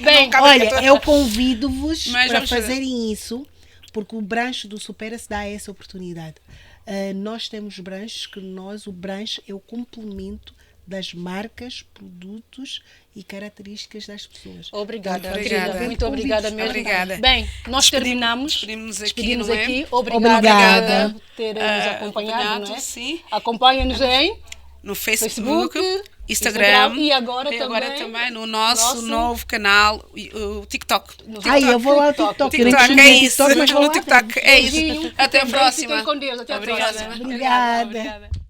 Bem, olha, eu convido-vos para fazerem isso, porque o branche do Supera-se dá essa oportunidade. Nós temos branches que o branche é o complemento das marcas, produtos e características das pessoas. Obrigada. Muito obrigada mesmo. Obrigada. Bem, nós terminamos. Despedimos aqui. Obrigada por terem nos acompanhado. Não é? Sim. Acompanhem-nos no Facebook, Instagram e agora também no nosso novo canal, o TikTok. Eu vou lá no TikTok. É isso. No TikTok. É isso. Até a próxima. Fiquem com Deus. Até a próxima. Obrigada.